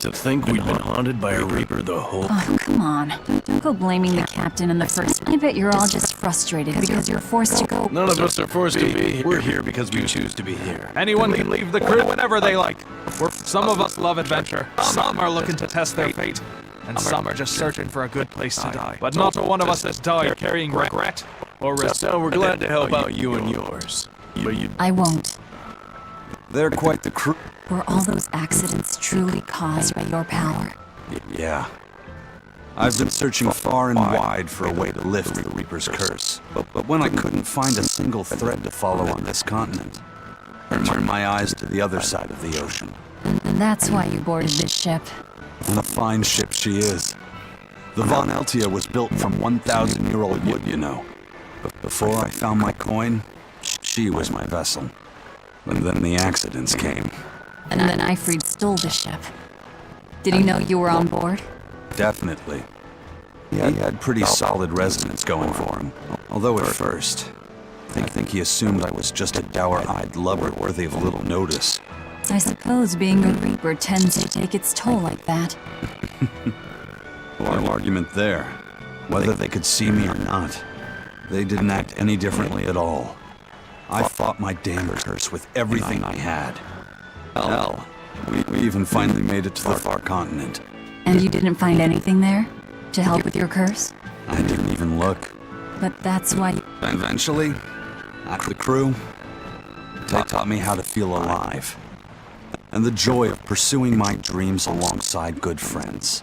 To think we'd been haunted by a reaper the whole... Oh, come on. Don't go blaming the captain in the first... I bet you're all just frustrated because you're forced to go... None of us are forced to be here. We're here because we choose to be here. Anyone can leave the crew whenever they like. Some of us love adventure, some are looking to test their fate, and some are just searching for a good place to die. But not one of us has died carrying regret or risk. So we're glad to help out you and yours. But you... I won't. They're quite the crew. Were all those accidents truly caused by your power? Yeah. I've been searching far and wide for a way to lift the Reaper's curse. But when I couldn't find a single thread to follow on this continent, I turned my eyes to the other side of the ocean. And that's why you boarded this ship. And a fine ship she is. The Von Eltia was built from 1,000-year-old wood, you know. But before I found my coin, she was my vessel. And then the accidents came. And then Ifrid stole the ship. Did he know you were on board? Definitely. He had pretty solid resonance going for him. Although at first, I think he assumed I was just a dour-eyed lubber worthy of little notice. I suppose being a Reaper tends to take its toll like that. No argument there. Whether they could see me or not, they didn't act any differently at all. I fought my damn curse with everything I had. Hell, we even finally made it to the far continent. And you didn't find anything there? To help with your curse? I didn't even look. But that's why... Eventually, after the crew, they taught me how to feel alive. And the joy of pursuing my dreams alongside good friends.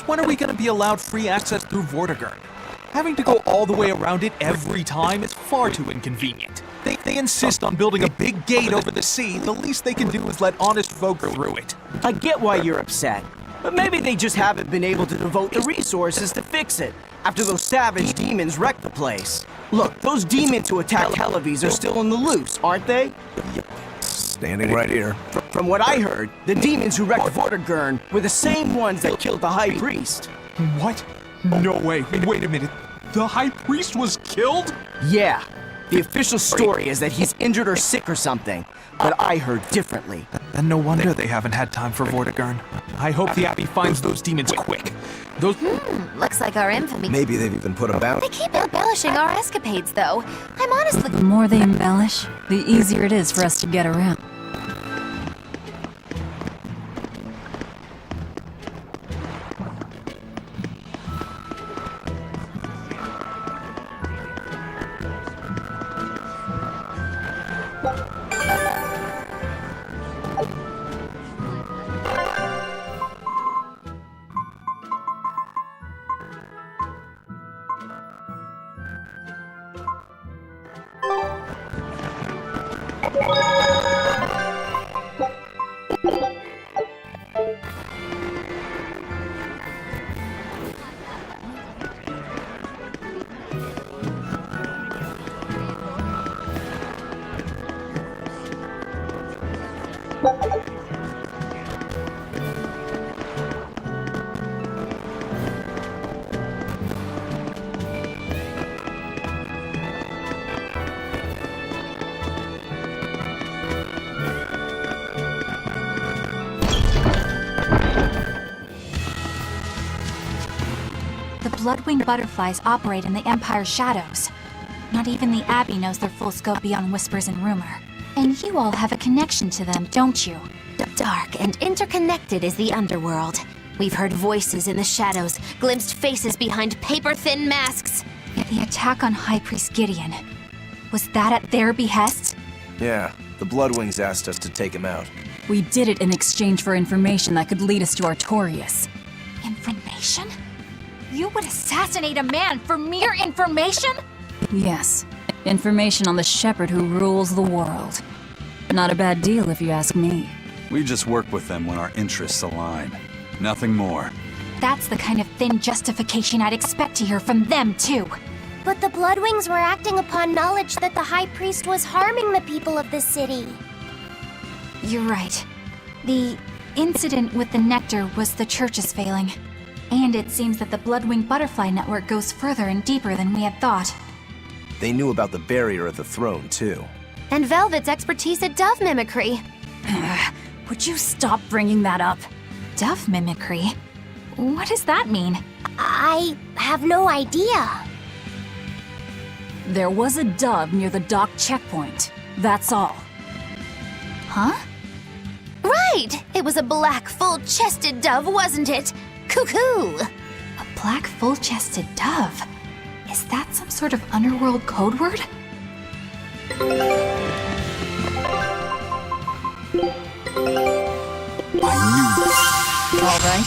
When are we gonna be allowed free access through Vortigern? Having to go all the way around it every time is far too inconvenient. They insist on building a big gate over the sea. The least they can do is let honest folk through it. I get why you're upset, but maybe they just haven't been able to devote the resources to fix it after those savage demons wrecked the place. Look, those demons who attacked Helavis are still on the loose, aren't they? Standing right here. From what I heard, the demons who wrecked Vortigern were the same ones that killed the High Priest. What? No way. Wait a minute. The High Priest was killed? Yeah. The official story is that he's injured or sick or something, but I heard differently. And no wonder they haven't had time for Vortigern. I hope the Abbey finds those demons quick. Those... Looks like our infamy... Maybe they've even put them down. They keep embellishing our escapades, though. I'm honestly... The more they embellish, the easier it is for us to get around. Bloodwing butterflies operate in the Empire's shadows. Not even the Abbey knows their full scope beyond whispers and rumor. And you all have a connection to them, don't you? Dark and interconnected is the underworld. We've heard voices in the shadows, glimpsed faces behind paper-thin masks. The attack on High Priest Gideon, was that at their behest? Yeah, the Bloodwings asked us to take him out. We did it in exchange for information that could lead us to Artorias. Information? You would assassinate a man for mere information? Yes. Information on the shepherd who rules the world. Not a bad deal if you ask me. We just work with them when our interests align. Nothing more. That's the kind of thin justification I'd expect to hear from them, too. But the Bloodwings were acting upon knowledge that the High Priest was harming the people of the city. You're right. The incident with the nectar was the church's failing. And it seems that the Bloodwing Butterfly Network goes further and deeper than we had thought. They knew about the barrier at the throne, too. And Velvet's expertise at dove mimicry. Would you stop bringing that up? Dove mimicry? What does that mean? I have no idea. There was a dove near the dock checkpoint. That's all. Huh? Right! It was a black, full-chested dove, wasn't it? Cuckoo! A black, full-chested dove? Is that some sort of underworld code word? All right.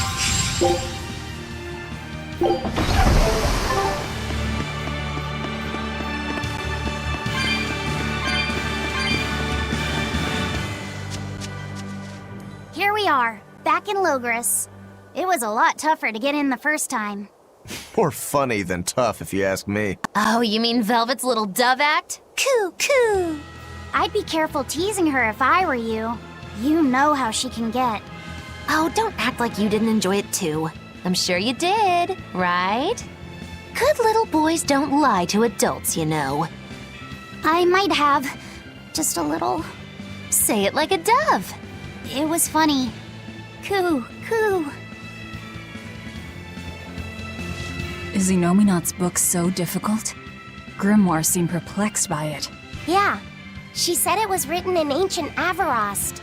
Here we are, back in Logris. It was a lot tougher to get in the first time. More funny than tough, if you ask me. Oh, you mean Velvet's little dove act? Coo, coo! I'd be careful teasing her if I were you. You know how she can get. Oh, don't act like you didn't enjoy it too. I'm sure you did, right? Good little boys don't lie to adults, you know. I might have. Just a little. Say it like a dove. It was funny. Coo, coo. Is Inominat's book so difficult? Grimoire seemed perplexed by it. Yeah. She said it was written in ancient Avarost,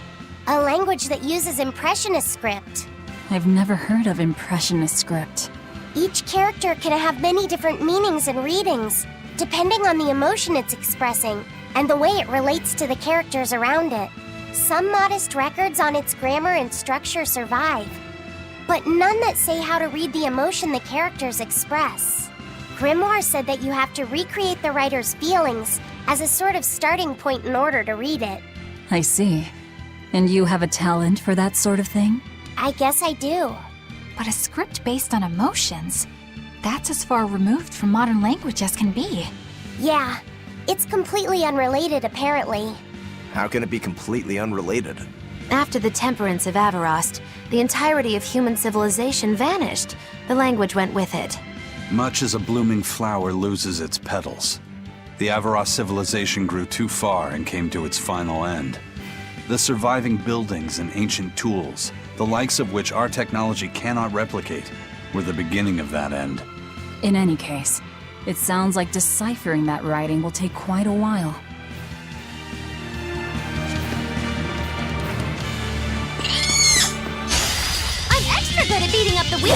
a language that uses Impressionist script. I've never heard of Impressionist script. Each character can have many different meanings and readings, depending on the emotion it's expressing and the way it relates to the characters around it. Some modest records on its grammar and structure survive, but none that say how to read the emotion the characters express. Grimoire said that you have to recreate the writer's feelings as a sort of starting point in order to read it. I see. And you have a talent for that sort of thing? I guess I do. But a script based on emotions? That's as far removed from modern language as can be. Yeah, it's completely unrelated apparently. How can it be completely unrelated? After the temperance of Avarost, the entirety of human civilization vanished. The language went with it. Much as a blooming flower loses its petals, the Avarost civilization grew too far and came to its final end. The surviving buildings and ancient tools, the likes of which our technology cannot replicate, were the beginning of that end. In any case, it sounds like deciphering that writing will take quite a while. I'm extra good at beating up the weak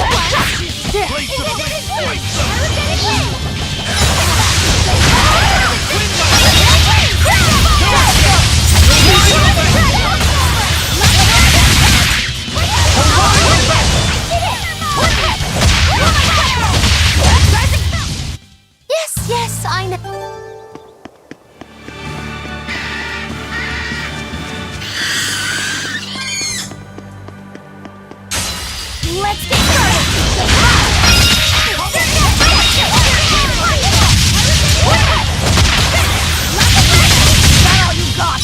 Yes, I know. Let's get started! Is that all you got?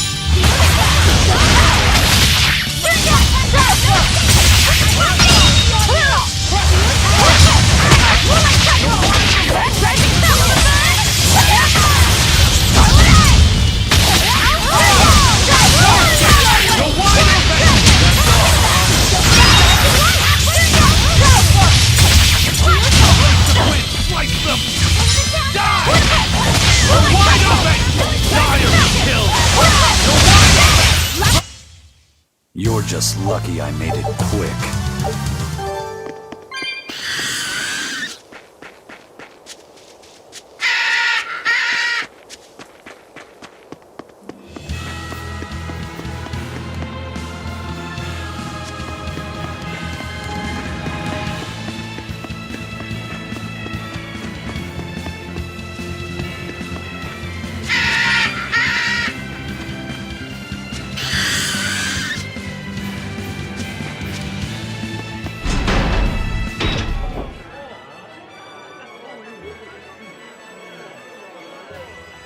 You're just lucky I made it quick.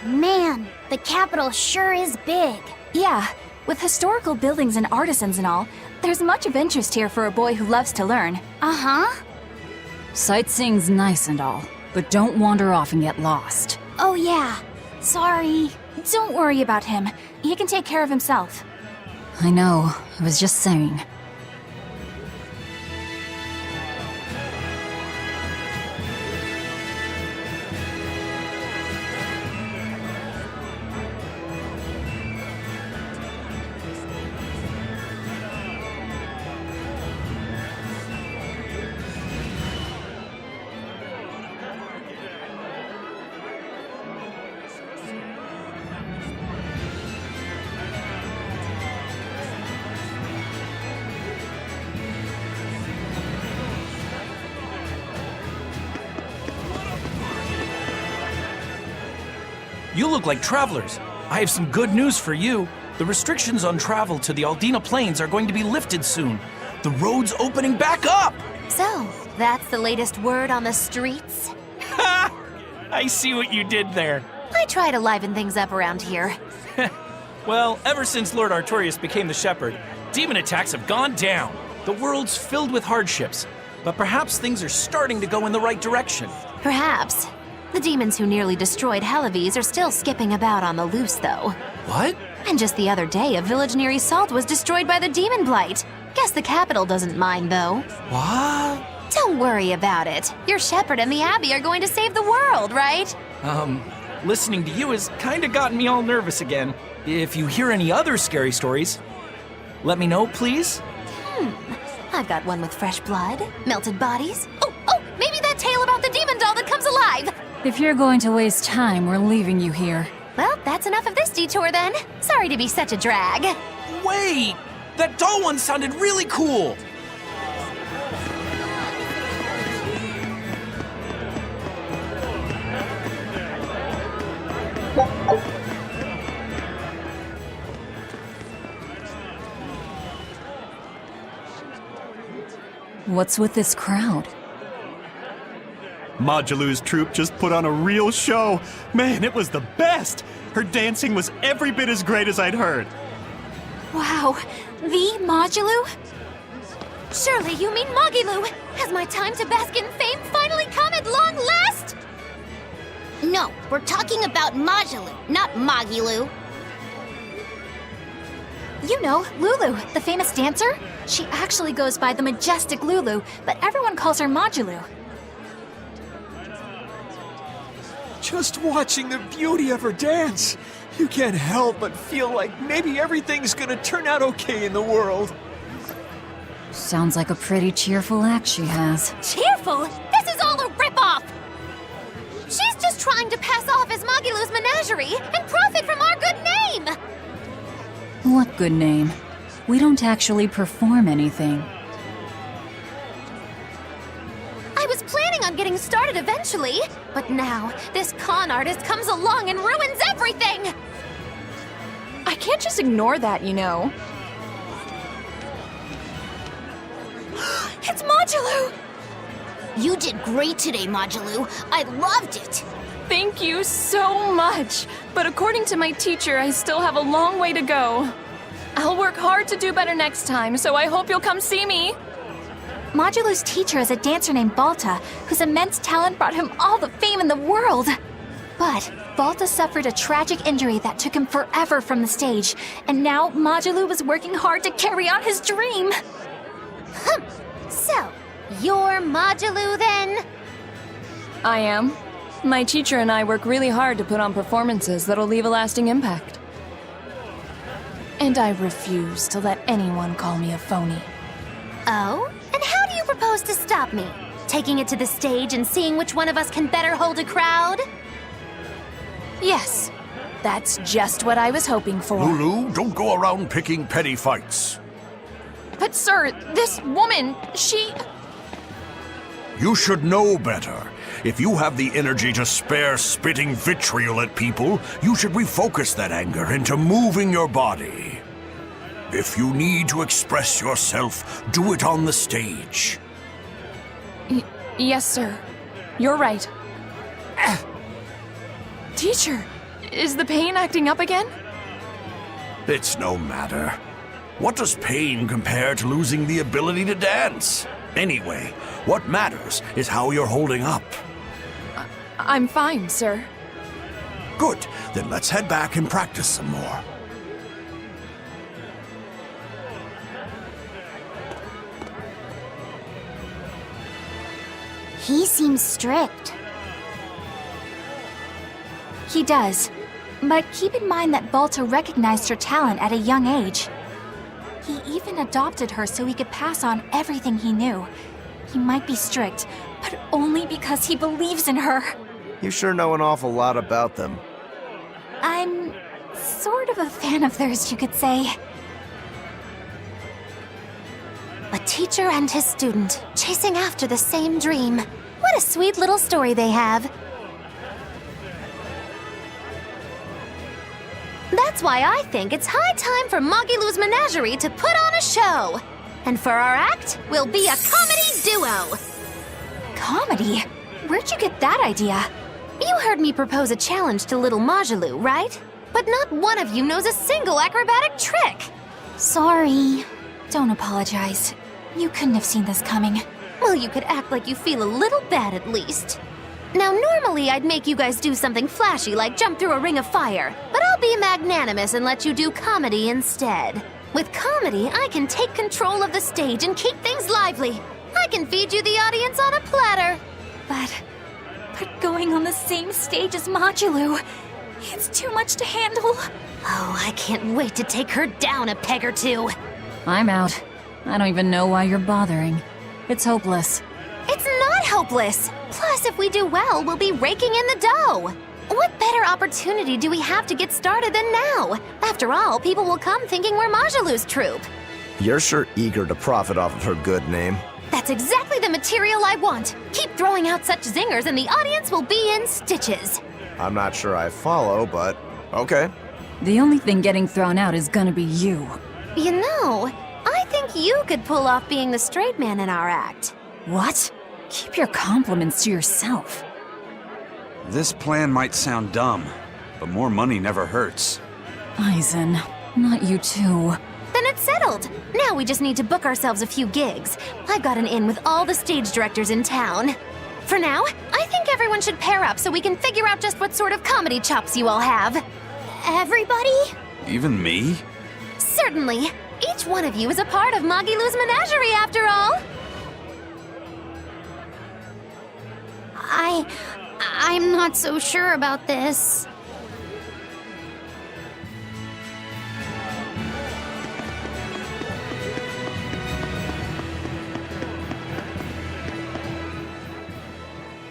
Man, the capital sure is big. Yeah, with historical buildings and artisans and all, there's much of interest here for a boy who loves to learn. Uh-huh. Sightseeing's nice and all, but don't wander off and get lost. Oh yeah, sorry. Don't worry about him. He can take care of himself. I know, I was just saying. You look like travelers. I have some good news for you. The restrictions on travel to the Aldina Plains are going to be lifted soon. The road's opening back up! So, that's the latest word on the streets? Ha! I see what you did there. I try to liven things up around here. Well, ever since Lord Artorias became the Shepherd, demon attacks have gone down. The world's filled with hardships, but perhaps things are starting to go in the right direction. Perhaps. The demons who nearly destroyed Halaves are still skipping about on the loose, though. What? And just the other day, a village near Salt was destroyed by the demon blight. Guess the capital doesn't mind, though. What? Don't worry about it. Your shepherd and the Abbey are going to save the world, right? Listening to you has kinda gotten me all nervous again. If you hear any other scary stories, let me know, please. I've got one with fresh blood, melted bodies. Oh, maybe that tale about the demon doll that comes alive! If you're going to waste time, we're leaving you here. Well, that's enough of this detour then. Sorry to be such a drag. Wait! That doll one sounded really cool! What's with this crowd? Modulu's troupe just put on a real show. Man, it was the best! Her dancing was every bit as great as I'd heard. Wow, the Modulu? Surely you mean Mogilu! Has my time to bask in fame finally come at long last? No, we're talking about Modulu, not Mogilu. You know, Lulu, the famous dancer? She actually goes by the majestic Lulu, but everyone calls her Modulu. Just watching the beauty of her dance, you can't help but feel like maybe everything's gonna turn out okay in the world. Sounds like a pretty cheerful act she has. Cheerful? This is all a ripoff! She's just trying to pass off as Mogilu's menagerie and profit from our good name! What good name? We don't actually perform anything. I was planning on getting started eventually, but now this con artist comes along and ruins everything! I can't just ignore that, you know. It's Modulu! You did great today, Modulu. I loved it. Thank you so much. But according to my teacher, I still have a long way to go. I'll work hard to do better next time, so I hope you'll come see me. Modulu's teacher is a dancer named Balta, whose immense talent brought him all the fame in the world. But Balta suffered a tragic injury that took him forever from the stage, and now Modulu was working hard to carry on his dream. So, you're Modulu then? I am. My teacher and I work really hard to put on performances that'll leave a lasting impact. And I refuse to let anyone call me a phony. Oh? And how do you propose to stop me? Taking it to the stage and seeing which one of us can better hold a crowd? Yes, that's just what I was hoping for. Lulu, don't go around picking petty fights. But sir, this woman, she... You should know better. If you have the energy to spare spitting vitriol at people, you should refocus that anger into moving your body. If you need to express yourself, do it on the stage. Yes, sir. You're right. Teacher, is the pain acting up again? It's no matter. What does pain compare to losing the ability to dance? Anyway, what matters is how you're holding up. I'm fine, sir. Good. Then let's head back and practice some more. He seems strict. He does. But keep in mind that Balta recognized her talent at a young age. He even adopted her so he could pass on everything he knew. He might be strict, but only because he believes in her. You sure know an awful lot about them. I'm sort of a fan of theirs, you could say. A teacher and his student, chasing after the same dream. What a sweet little story they have. That's why I think it's high time for Mogilu's Menagerie to put on a show. And for our act, we'll be a comedy duo. Comedy? Where'd you get that idea? You heard me propose a challenge to little Modulu, right? But not one of you knows a single acrobatic trick. Sorry. Don't apologize. You couldn't have seen this coming. Well, you could act like you feel a little bad at least. Now, normally I'd make you guys do something flashy like jump through a ring of fire, but I'll be magnanimous and let you do comedy instead. With comedy, I can take control of the stage and keep things lively. I can feed you the audience on a platter. But going on the same stage as Modulu, it's too much to handle. Oh, I can't wait to take her down a peg or two. I'm out. I don't even know why you're bothering. It's hopeless. It's not hopeless. Plus, if we do well, we'll be raking in the dough. What better opportunity do we have to get started than now? After all, people will come thinking we're Modulu's troupe. You're sure eager to profit off of her good name. That's exactly the material I want. Keep throwing out such zingers and the audience will be in stitches. I'm not sure I follow, but okay. The only thing getting thrown out is gonna be you. You know, I think think you could pull off being the straight man in our act. What? Keep your compliments to yourself. This plan might sound dumb, but more money never hurts. Eisen, not you too. Then it's settled. Now we just need to book ourselves a few gigs. I've got an in with all the stage directors in town. For now, I think everyone should pair up so we can figure out just what sort of comedy chops you all have. Everybody? Even me? Certainly. Each one of you is a part of Magilou's menagerie, after all. I'm not so sure about this.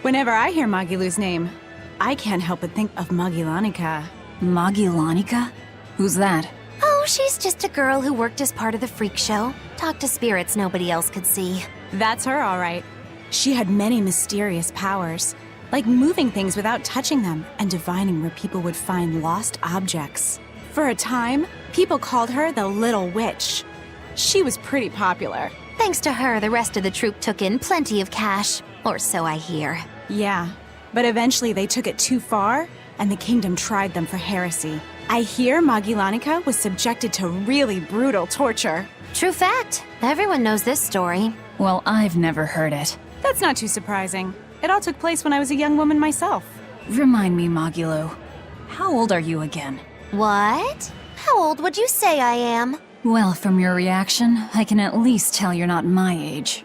Whenever I hear Magilou's name, I can't help but think of Magilanica. Magilanica? Who's that? Oh, she's just a girl who worked as part of the freak show. Talked to spirits nobody else could see. That's her, all right. She had many mysterious powers, like moving things without touching them and divining where people would find lost objects. For a time, people called her the Little Witch. She was pretty popular. Thanks to her, the rest of the troupe took in plenty of cash. Or so I hear. Yeah, but eventually they took it too far, and the kingdom tried them for heresy. I hear Magilanica was subjected to really brutal torture. True fact. Everyone knows this story. Well, I've never heard it. That's not too surprising. It all took place when I was a young woman myself. Remind me, Magilou. How old are you again? What? How old would you say I am? Well, from your reaction, I can at least tell you're not my age.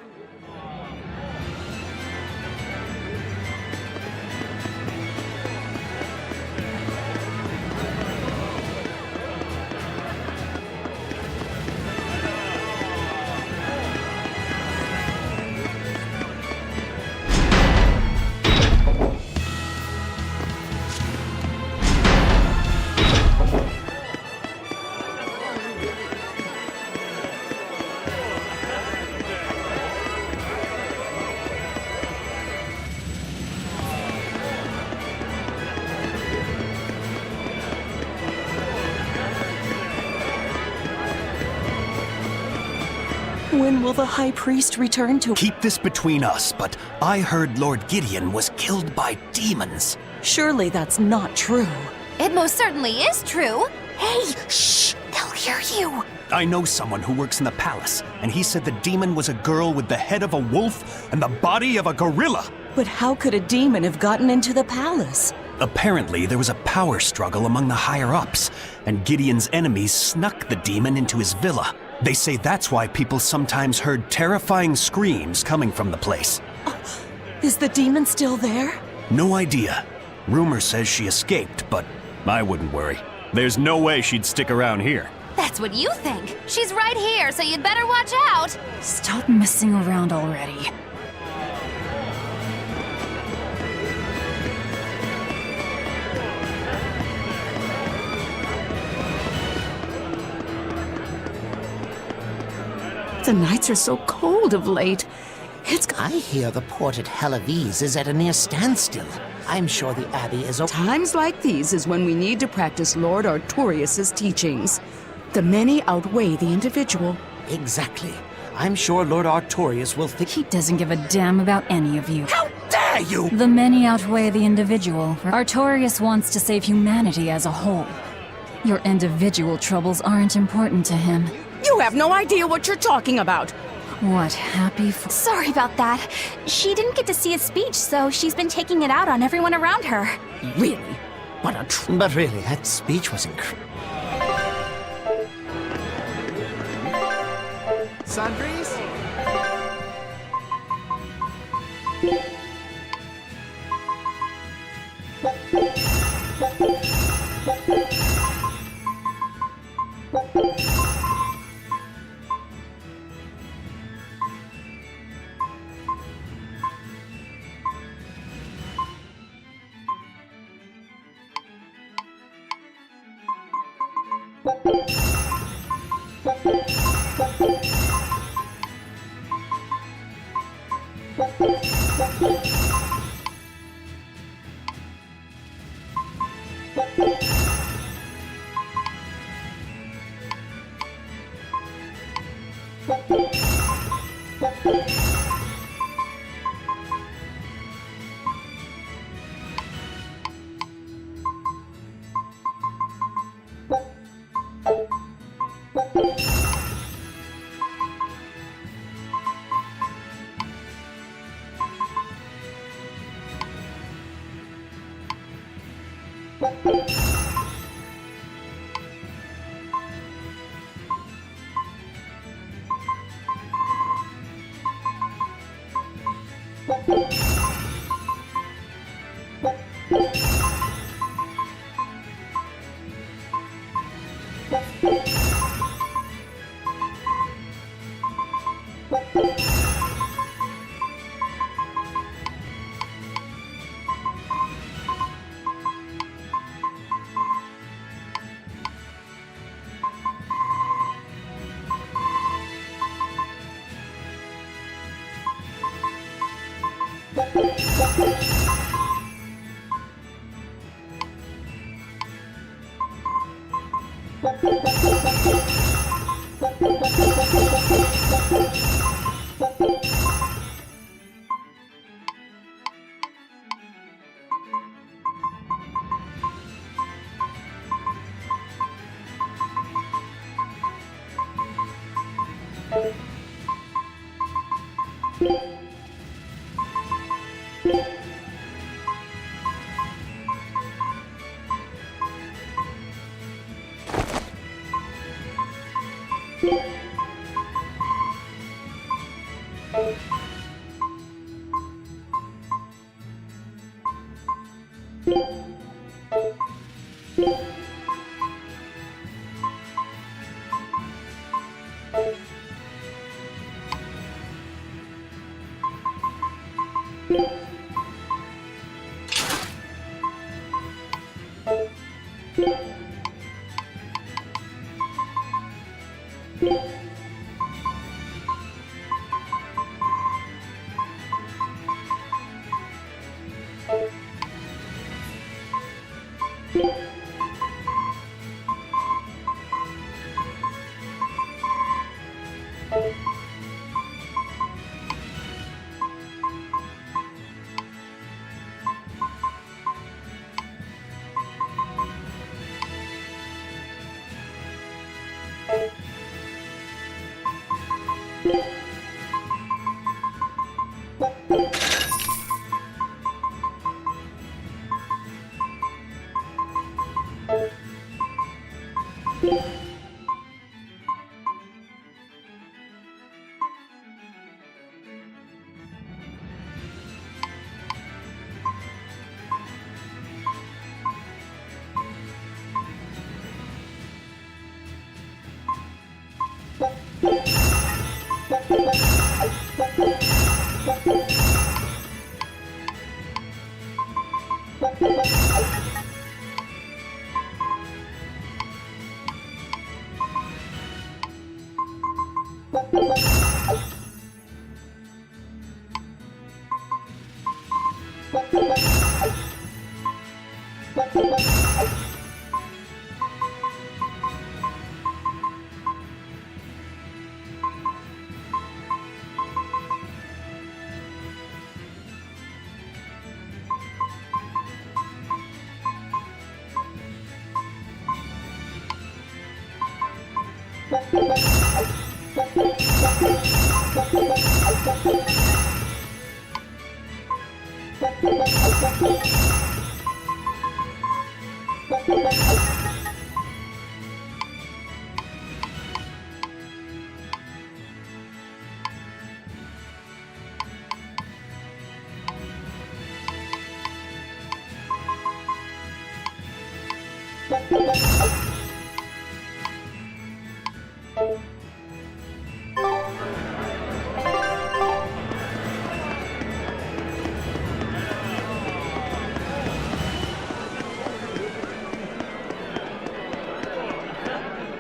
When will the High Priest return to— Keep this between us, but I heard Lord Gideon was killed by demons. Surely that's not true. It most certainly is true. Hey, shh! They'll hear you. I know someone who works in the palace, and he said the demon was a girl with the head of a wolf and the body of a gorilla. But how could a demon have gotten into the palace? Apparently, there was a power struggle among the higher-ups, and Gideon's enemies snuck the demon into his villa. They say that's why people sometimes heard terrifying screams coming from the place. Is the demon still there? No idea. Rumor says she escaped, but I wouldn't worry. There's no way she'd stick around here. That's what you think. She's right here, so you'd better watch out. Stop messing around already. The nights are so cold of late. I hear the port at Helives is at a near standstill. I'm sure the Abbey is open. Times like these is when we need to practice Lord Artorius' teachings. The many outweigh the individual. Exactly. I'm sure Lord Artorius will think— He doesn't give a damn about any of you. How dare you! The many outweigh the individual. Artorius wants to save humanity as a whole. Your individual troubles aren't important to him. You have no idea what you're talking about. What, happy Sorry about that. She didn't get to see his speech, so she's been taking it out on everyone around her. Really? But really, that speech was incredible. Sandries?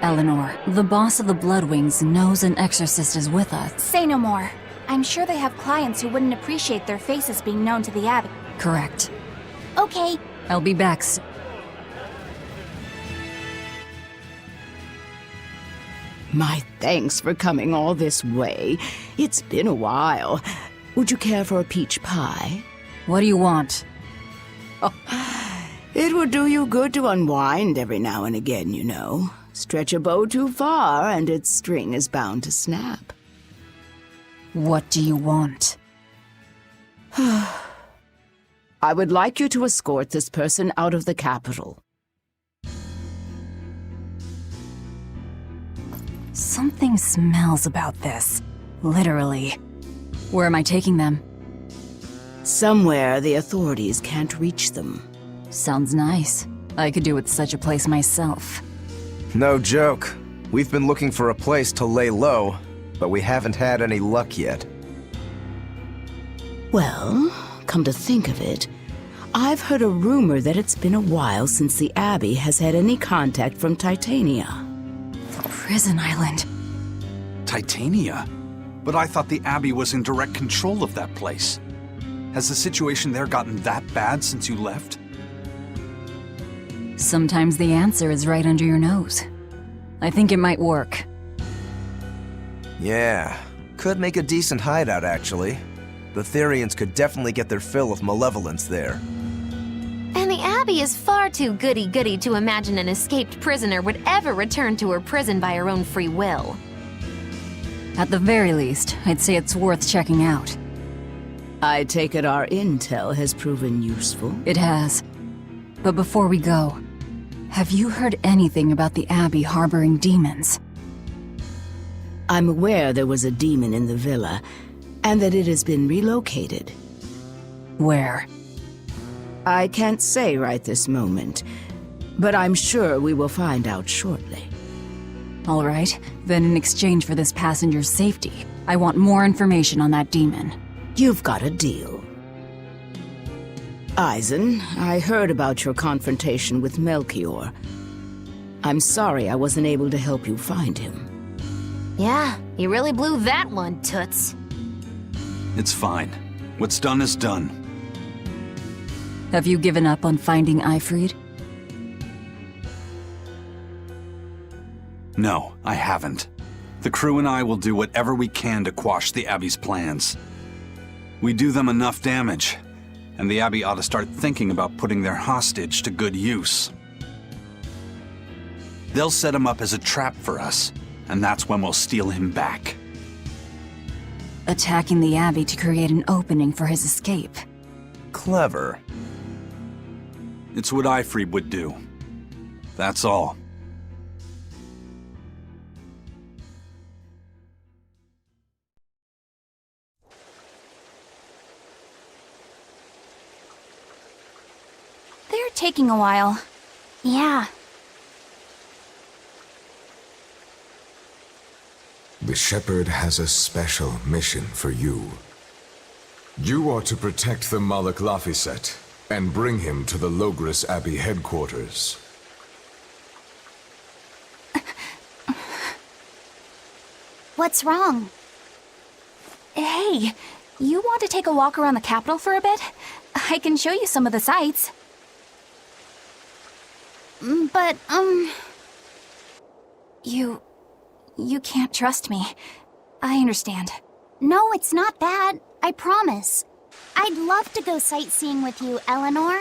Eleanor, the boss of the Bloodwings knows an exorcist is with us. Say no more. I'm sure they have clients who wouldn't appreciate their faces being known to the Abbey. Correct. Okay. I'll be back soon. My thanks for coming all this way. It's been a while. Would you care for a peach pie? What do you want? It would do you good to unwind every now and again, you know. Stretch a bow too far and its string is bound to snap. What do you want? I would like you to escort this person out of the capital. Something smells about this. Literally. Where am I taking them? Somewhere the authorities can't reach them. Sounds nice. I could do with such a place myself. No joke. We've been looking for a place to lay low, but we haven't had any luck yet. Well, come to think of it, I've heard a rumor that it's been a while since the Abbey has had any contact from Titania. The prison island. Titania? But I thought the Abbey was in direct control of that place. Has the situation there gotten that bad since you left? Sometimes the answer is right under your nose. I think it might work. Yeah, could make a decent hideout, actually. The Therians could definitely get their fill of malevolence there. And the Abbey is far too goody-goody to imagine an escaped prisoner would ever return to her prison by her own free will. At the very least, I'd say it's worth checking out. I take it our intel has proven useful. It has. But before we go, have you heard anything about the Abbey harboring demons? I'm aware there was a demon in the villa, and that it has been relocated. Where? I can't say right this moment, but I'm sure we will find out shortly. All right, then in exchange for this passenger's safety, I want more information on that demon. You've got a deal. Eisen, I heard about your confrontation with Melchior. I'm sorry I wasn't able to help you find him. Yeah, you really blew that one, Toots. It's fine. What's done is done. Have you given up on finding Eifried? No, I haven't. The crew and I will do whatever we can to quash the Abbey's plans. We do them enough damage, and the Abbey ought to start thinking about putting their hostage to good use. They'll set him up as a trap for us, and that's when we'll steal him back. Attacking the Abbey to create an opening for his escape. Clever. It's what Eifried would do. That's all. They're taking a while. Yeah. The Shepherd has a special mission for you. You are to protect the Malak Laphicet and bring him to the Logres Abbey headquarters. What's wrong? Hey, you want to take a walk around the capital for a bit? I can show you some of the sights. But, You can't trust me. I understand. No, it's not that. I promise. I'd love to go sightseeing with you, Eleanor.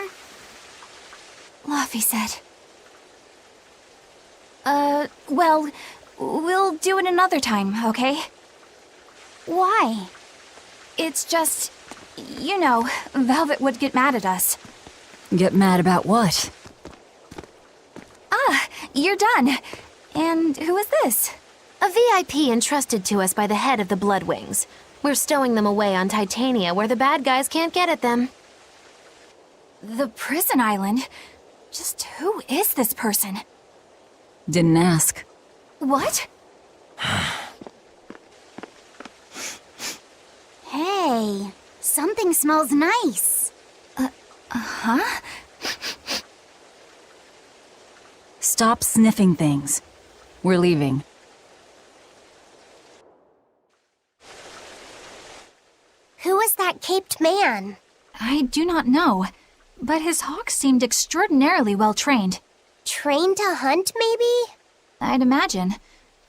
Laphicet. Well, we'll do it another time, okay? Why? It's just, you know, Velvet would get mad at us. Get mad about what? Ah, you're done. And who is this? A VIP entrusted to us by the head of the Bloodwings. We're stowing them away on Titania where the bad guys can't get at them. The prison island? Just who is this person? Didn't ask. What? Hey, something smells nice. Huh? Stop sniffing things. We're leaving. Who is that caped man? I do not know, but his hawks seemed extraordinarily well trained. Trained to hunt, maybe? I'd imagine.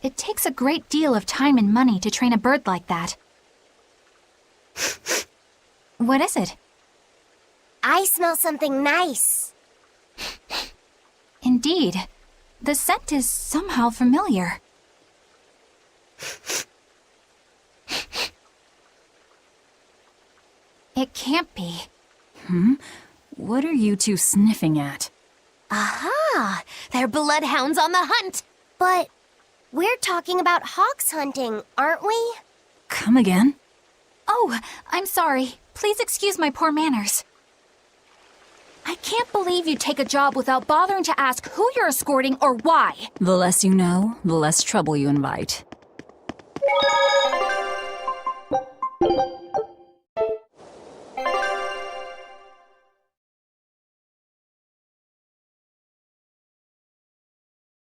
It takes a great deal of time and money to train a bird like that. What is it? I smell something nice. Indeed. The scent is somehow familiar. It can't be. What are you two sniffing at? Aha! They're bloodhounds on the hunt! But we're talking about hawks hunting, aren't we? Come again? Oh, I'm sorry. Please excuse my poor manners. I can't believe you take a job without bothering to ask who you're escorting or why. The less you know, the less trouble you invite.